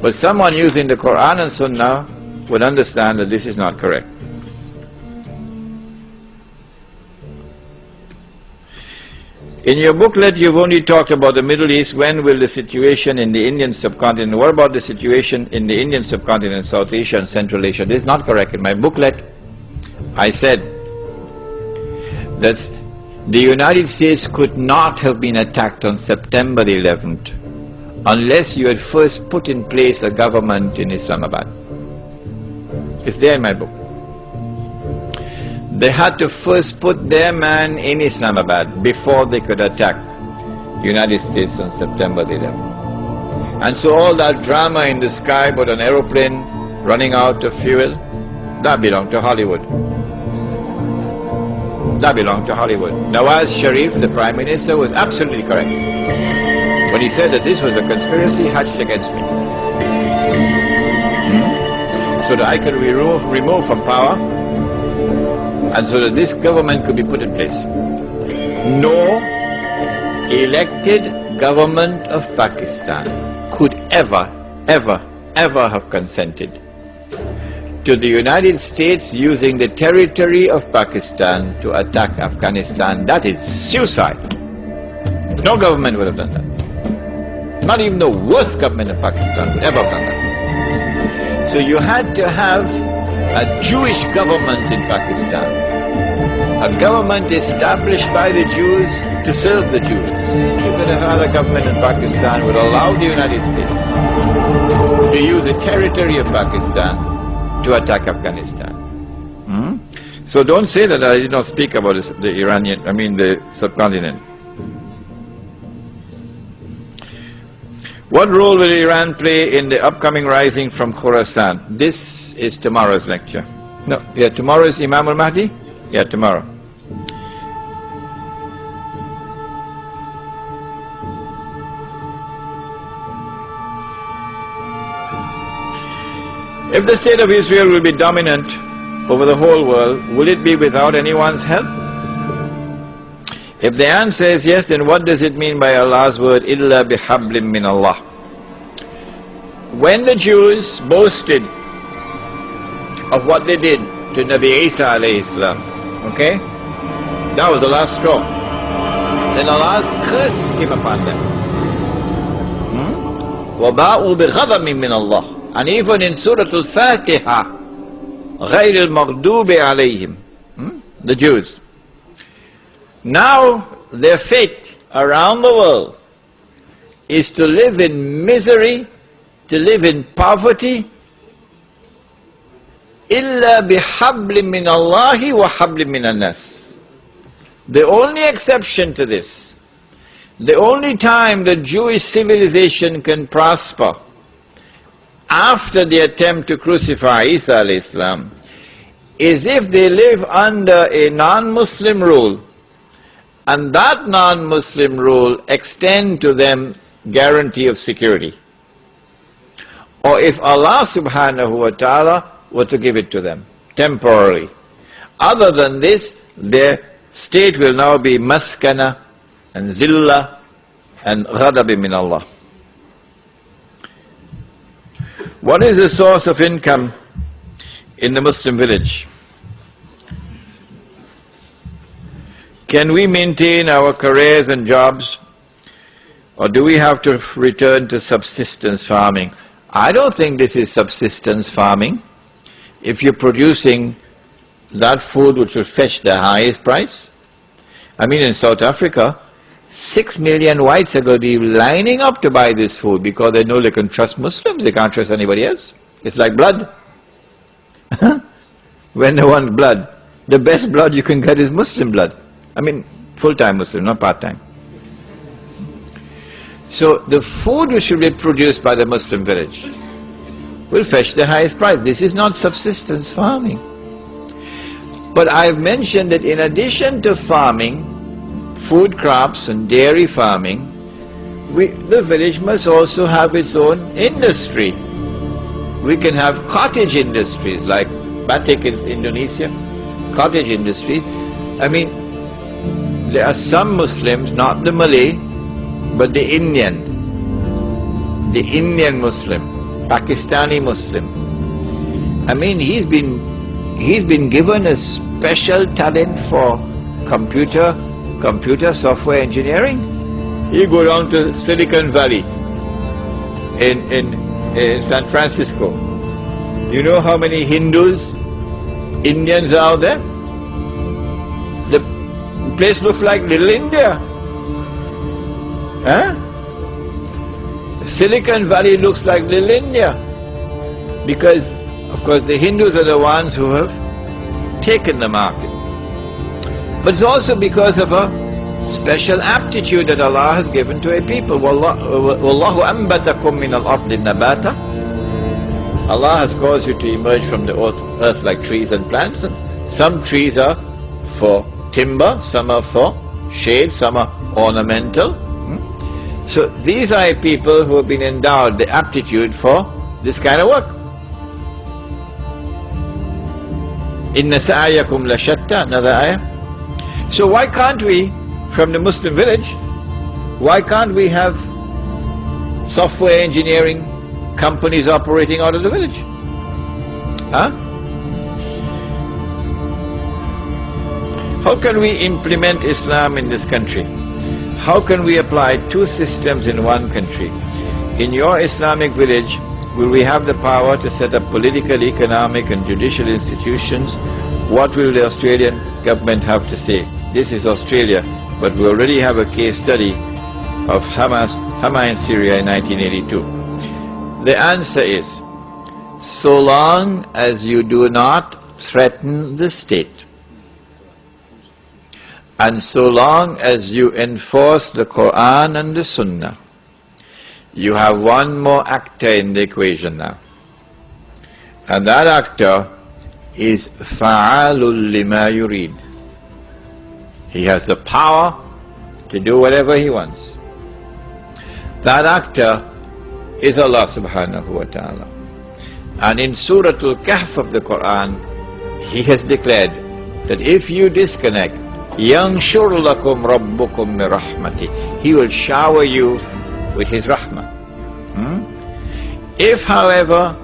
But someone using the Quran and Sunnah would understand that this is not correct. In your booklet, you've only talked about the Middle East. When will the situation in the Indian subcontinent? What about the situation in the Indian subcontinent, South Asia and Central Asia? This is not correct. In my booklet, I said that the United States could not have been attacked on September 11th unless you had first put in place a government in Islamabad. It's there in my book. They had to first put their man in Islamabad before they could attack the United States on September 11th. And so all that drama in the sky about an aeroplane running out of fuel, that belonged to Hollywood. That belonged to Hollywood. Nawaz Sharif, the Prime Minister, was absolutely correct when he said that this was a conspiracy hatched against me. So that I could be removed from power, and so that this government could be put in place. No elected government of Pakistan could ever have consented to the United States using the territory of Pakistan to attack Afghanistan. That is suicide. No government would have done that. Not even the worst government of Pakistan would ever have done that. So you had to have a Jewish government in Pakistan. A government established by the Jews to serve the Jews. You could have had a government in Pakistan would allow the United States to use the territory of Pakistan to attack Afghanistan. So don't say that I did not speak about the subcontinent. What role will Iran play in the upcoming rising from Khorasan? This is tomorrow's lecture. No, yeah, tomorrow is Imam al-Mahdi? Yeah, tomorrow. If the state of Israel will be dominant over the whole world, will it be without anyone's help? If the answer is yes, then what does it mean by Allah's word, إِلَّا بِحَبْلٍ مِّنَ اللَّهِ? When the Jews boasted of what they did to Nabi Isa alayhi salam, okay, that was the last straw. Then Allah's curse came upon them. وَبَاءُوا بِغَضَبٍ مِّنَ اللَّهِ. And even in Surah Al-Fatiha, غَيْرِ الْمَغْضُوبِ عَلَيْهِمْ, the Jews. Now their fate around the world is to live in misery, to live in poverty, إِلَّا بِحَبْلٍ مِّنَ اللَّهِ وَحَبْلٍ مِّنَ النَّاسِ. The only exception to this, the only time the Jewish civilization can prosper after the attempt to crucify Isa alayhi salam, is if they live under a non-Muslim rule, and that non-Muslim rule extend to them guarantee of security. Or if Allah subhanahu wa ta'ala were to give it to them, temporarily. Other than this, their state will now be maskana and zilla and ghadab min Allah. What is the source of income in the Muslim village? Can we maintain our careers and jobs, or do we have to return to subsistence farming? I don't think this is subsistence farming. If you're producing that food which will fetch the highest price. I mean, in South Africa, 6 million whites are going to be lining up to buy this food because they know they can trust Muslims, they can't trust anybody else. It's like blood. When they want blood, the best blood you can get is Muslim blood. I mean, full-time Muslim, not part-time. So the food which will be produced by the Muslim village will fetch the highest price. This is not subsistence farming. But I've mentioned that in addition to farming, food crops and dairy farming, the village must also have its own industry. We can have cottage industries like batik in Indonesia, cottage industry. I mean, there are some Muslims, not the Malay, but the Indian Muslim, Pakistani Muslim. I mean, he's been given a special talent for computer software engineering. You go down to Silicon Valley in San Francisco. You know how many Hindus, Indians are out there? The place looks like Little India. Huh? Silicon Valley looks like Little India because, of course, the Hindus are the ones who have taken the market. But it's also because of a special aptitude that Allah has given to a people. Wallahu anbatakum min al-ardi nabata. Allah has caused you to emerge from the earth like trees and plants. And some trees are for timber, some are for shade, some are ornamental. So these are people who have been endowed the aptitude for this kind of work. Inna sa'ayakum la shatta, another ayah. So why can't we, from the Muslim village, why can't we have software engineering companies operating out of the village? Huh? How can we implement Islam in this country? How can we apply two systems in one country? In your Islamic village, will we have the power to set up political, economic and judicial institutions? What will the Australian government have to say? This is Australia, but we already have a case study of Hama in Syria in 1982. The answer is, so long as you do not threaten the state, and so long as you enforce the Quran and the Sunnah, you have one more actor in the equation now. And that actor is fa'alul lima yurid. He has the power to do whatever he wants. That actor is Allah subhanahu wa ta'ala. And in Surah Al-Kahf of the Quran, He has declared that if you disconnect, يَنْشُرْ لَكُمْ رَبُّكُمْ مِرَحْمَتِهِ, He will shower you with His rahmah. If, however,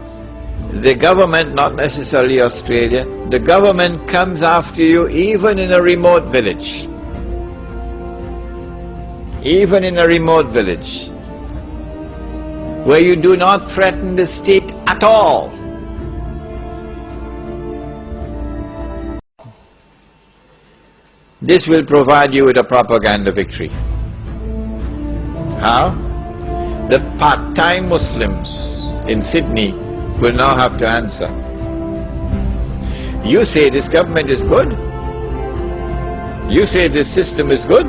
the government, not necessarily Australia, the government comes after you even in a remote village, where you do not threaten the state at all, this will provide you with a propaganda victory. How? The part-time Muslims in Sydney will now have to answer. You say this government is good. You say this system is good.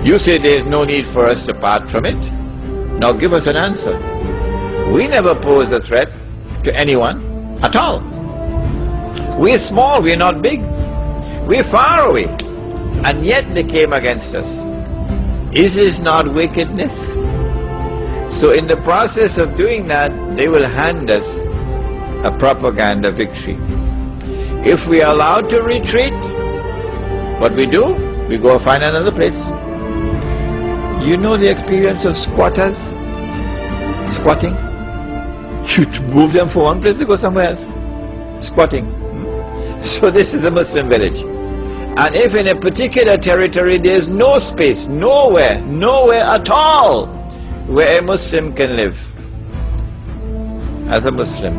You say there is no need for us to part from it. Now give us an answer. We never pose a threat to anyone at all. We're small, we're not big. We're far away. And yet they came against us. Is this not wickedness? So in the process of doing that, they will hand us a propaganda victory. If we are allowed to retreat, what we do? We go find another place. You know the experience of squatters? Squatting? You move them from one place to go somewhere else. Squatting. So this is a Muslim village. And if in a particular territory there is no space, nowhere at all, where a Muslim can live as a Muslim,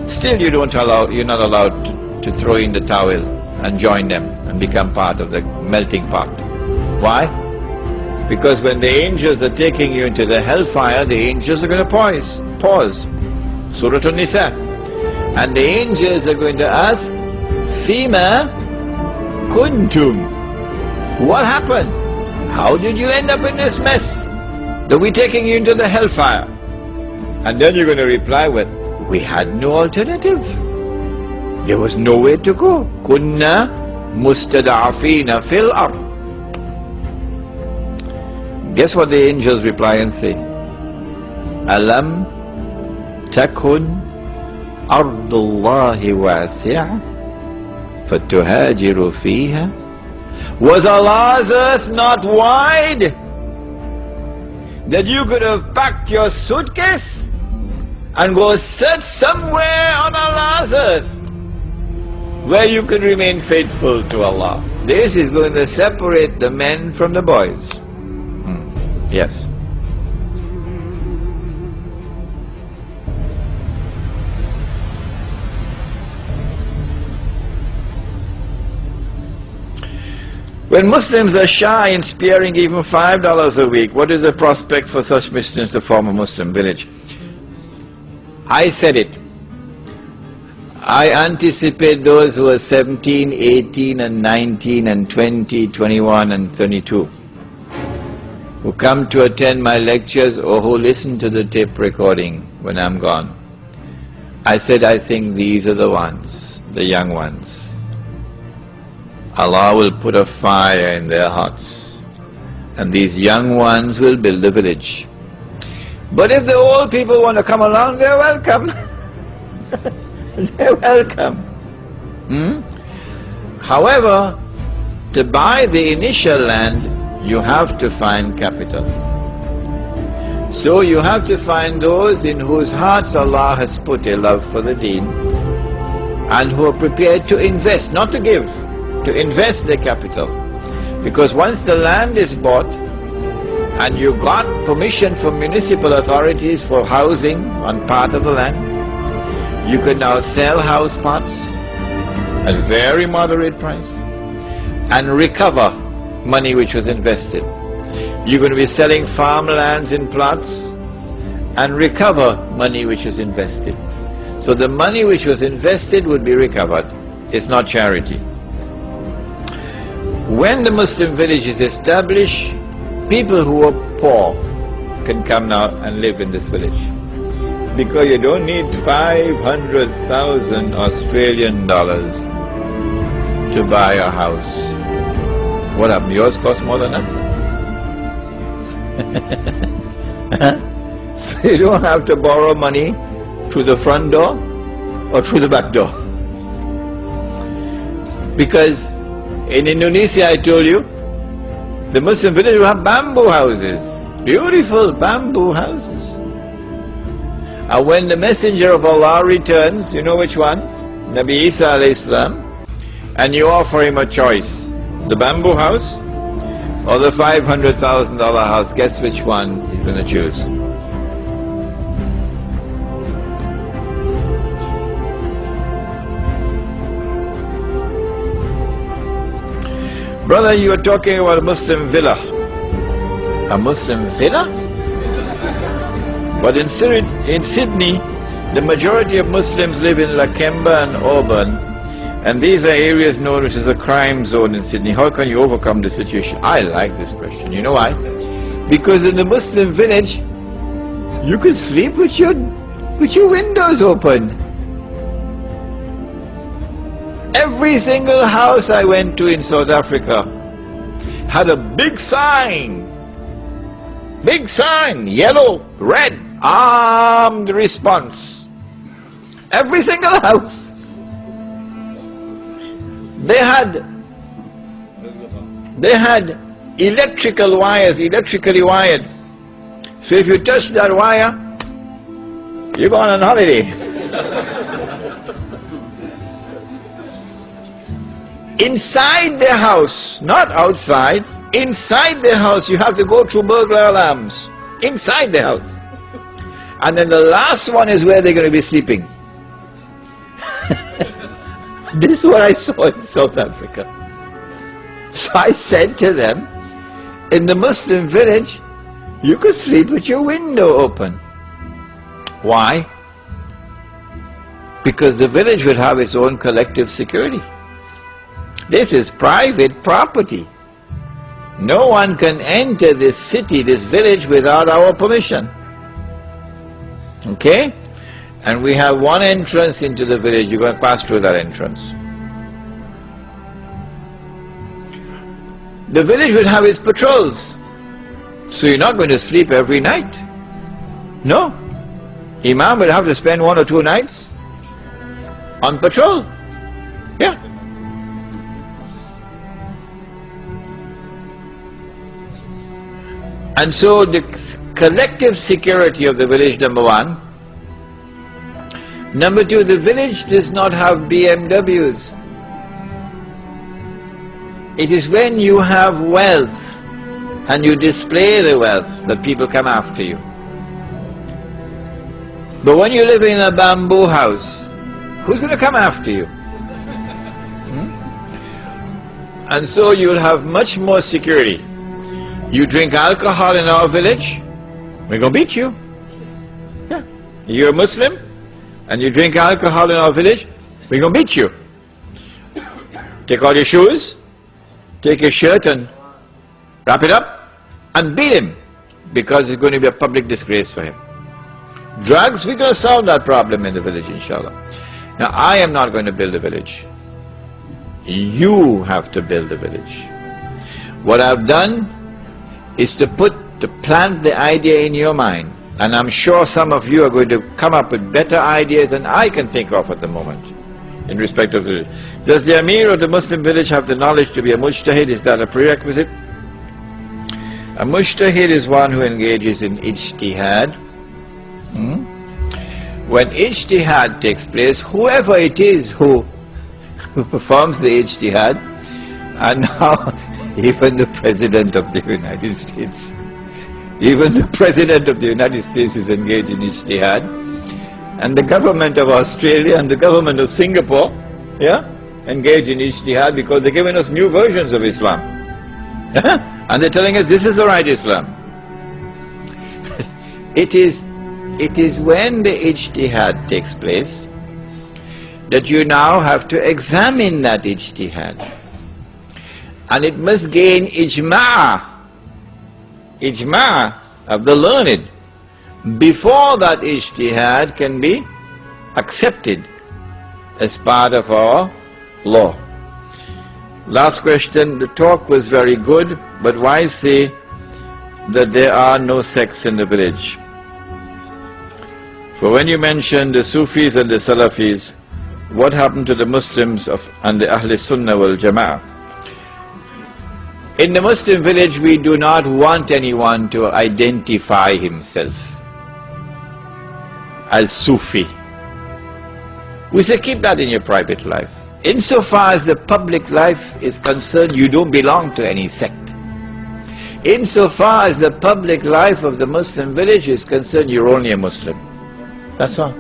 still you're not allowed to throw in the towel and join them and become part of the melting pot. Why? Because when the angels are taking you into the hellfire, the angels are going to pause. Surah An-Nisa. And the angels are going to ask, Fima kuntum. What happened? How did you end up in this mess? That we're taking you into the hellfire. And then you're going to reply with, we had no alternative. There was nowhere to go. Kunna mustada'afina fil ard. Guess what the angels reply and say? Alam takun ardullahi wasi'a fatuhajiru fiha. Was Allah's earth not wide that you could have packed your suitcase and go search somewhere on Allah's earth where you can remain faithful to Allah? This is going to separate the men from the boys. Yes. When Muslims are shy in sparing even $5 a week, what is the prospect for such Muslims to form a Muslim village? I said it. I anticipate those who are 17, 18 and 19 and 20, 21 and 32, who come to attend my lectures or who listen to the tape recording when I'm gone. I said I think these are the ones, the young ones. Allah will put a fire in their hearts, and these young ones will build a village. But if the old people want to come along, they're welcome. They're welcome. However, to buy the initial land, you have to find capital. So you have to find those in whose hearts Allah has put a love for the deen, and who are prepared to invest, not to give, to invest their capital. Because once the land is bought, and you got permission from municipal authorities for housing on part of the land, you can now sell house plots at a very moderate price and recover money which was invested. You're going to be selling farmlands in plots and recover money which was invested. So the money which was invested would be recovered. It's not charity. When the Muslim village is established, people who are poor can come now and live in this village. Because you don't need 500,000 Australian dollars to buy a house. What happened? Yours cost more than that? So you don't have to borrow money through the front door or through the back door. Because in Indonesia, I told you, the Muslim village will have bamboo houses, beautiful bamboo houses. And when the Messenger of Allah returns, you know which one? Nabi Isa alayhi salam, and you offer him a choice, the bamboo house or the $500,000 house, guess which one he's going to choose? Brother, you were talking about a Muslim villa. A Muslim villa? But in Sydney, the majority of Muslims live in Lakemba and Auburn, and these are areas known as a crime zone in Sydney. How can you overcome the situation? I like this question. You know why? Because in the Muslim village, you can sleep with your windows open. Every single house I went to in South Africa had a big sign, yellow, red, armed response. Every single house. They had electrical wires, electrically wired. So if you touch that wire, you're going on holiday. Inside the house, not outside, inside the house, you have to go through burglar alarms. Inside the house. And then the last one is where they're going to be sleeping. This is what I saw in South Africa. So I said to them, in the Muslim village, you could sleep with your window open. Why? Because the village would have its own collective security. This is private property. No one can enter this city, this village, without our permission. Okay? And we have one entrance into the village. You're going to pass through that entrance. The village will have its patrols. So you're not going to sleep every night. No. Imam will have to spend 1 or 2 nights on patrol. Yeah. And so the collective security of the village, number one. Number two, the village does not have BMWs. It is when you have wealth and you display the wealth that people come after you. But when you live in a bamboo house, who's going to come after you? And so you'll have much more security. You drink alcohol in our village, we're going to beat you. Yeah. You're a Muslim and you drink alcohol in our village, we're going to beat you. Take all your shoes, take your shirt and wrap it up and beat him, because it's going to be a public disgrace for him. Drugs, we're going to solve that problem in the village, inshallah. Now, I am not going to build a village. You have to build the village. What I've done is to plant the idea in your mind. And I'm sure some of you are going to come up with better ideas than I can think of at the moment in respect of the village. Does the Amir of the Muslim village have the knowledge to be a mujtahid? Is that a prerequisite? A mujtahid is one who engages in ijtihad. When ijtihad takes place, whoever it is who performs the ijtihad, and now even the President of the United States, even the President of the United States is engaged in ijtihad, and the government of Australia and the government of Singapore, engage in ijtihad because they're giving us new versions of Islam. And they're telling us this is the right Islam. It is when the ijtihad takes place that you now have to examine that ijtihad. And it must gain ijma' of the learned before that ijtihad can be accepted as part of our law. Last question. The talk was very good, but why say that there are no sects in the village? For when you mentioned the Sufis and the Salafis, what happened to the Muslims and the Ahl Sunnah wal Jama'ah? In the Muslim village, we do not want anyone to identify himself as Sufi. We say keep that in your private life. Insofar as the public life is concerned, you don't belong to any sect. Insofar as the public life of the Muslim village is concerned, you're only a Muslim. That's all.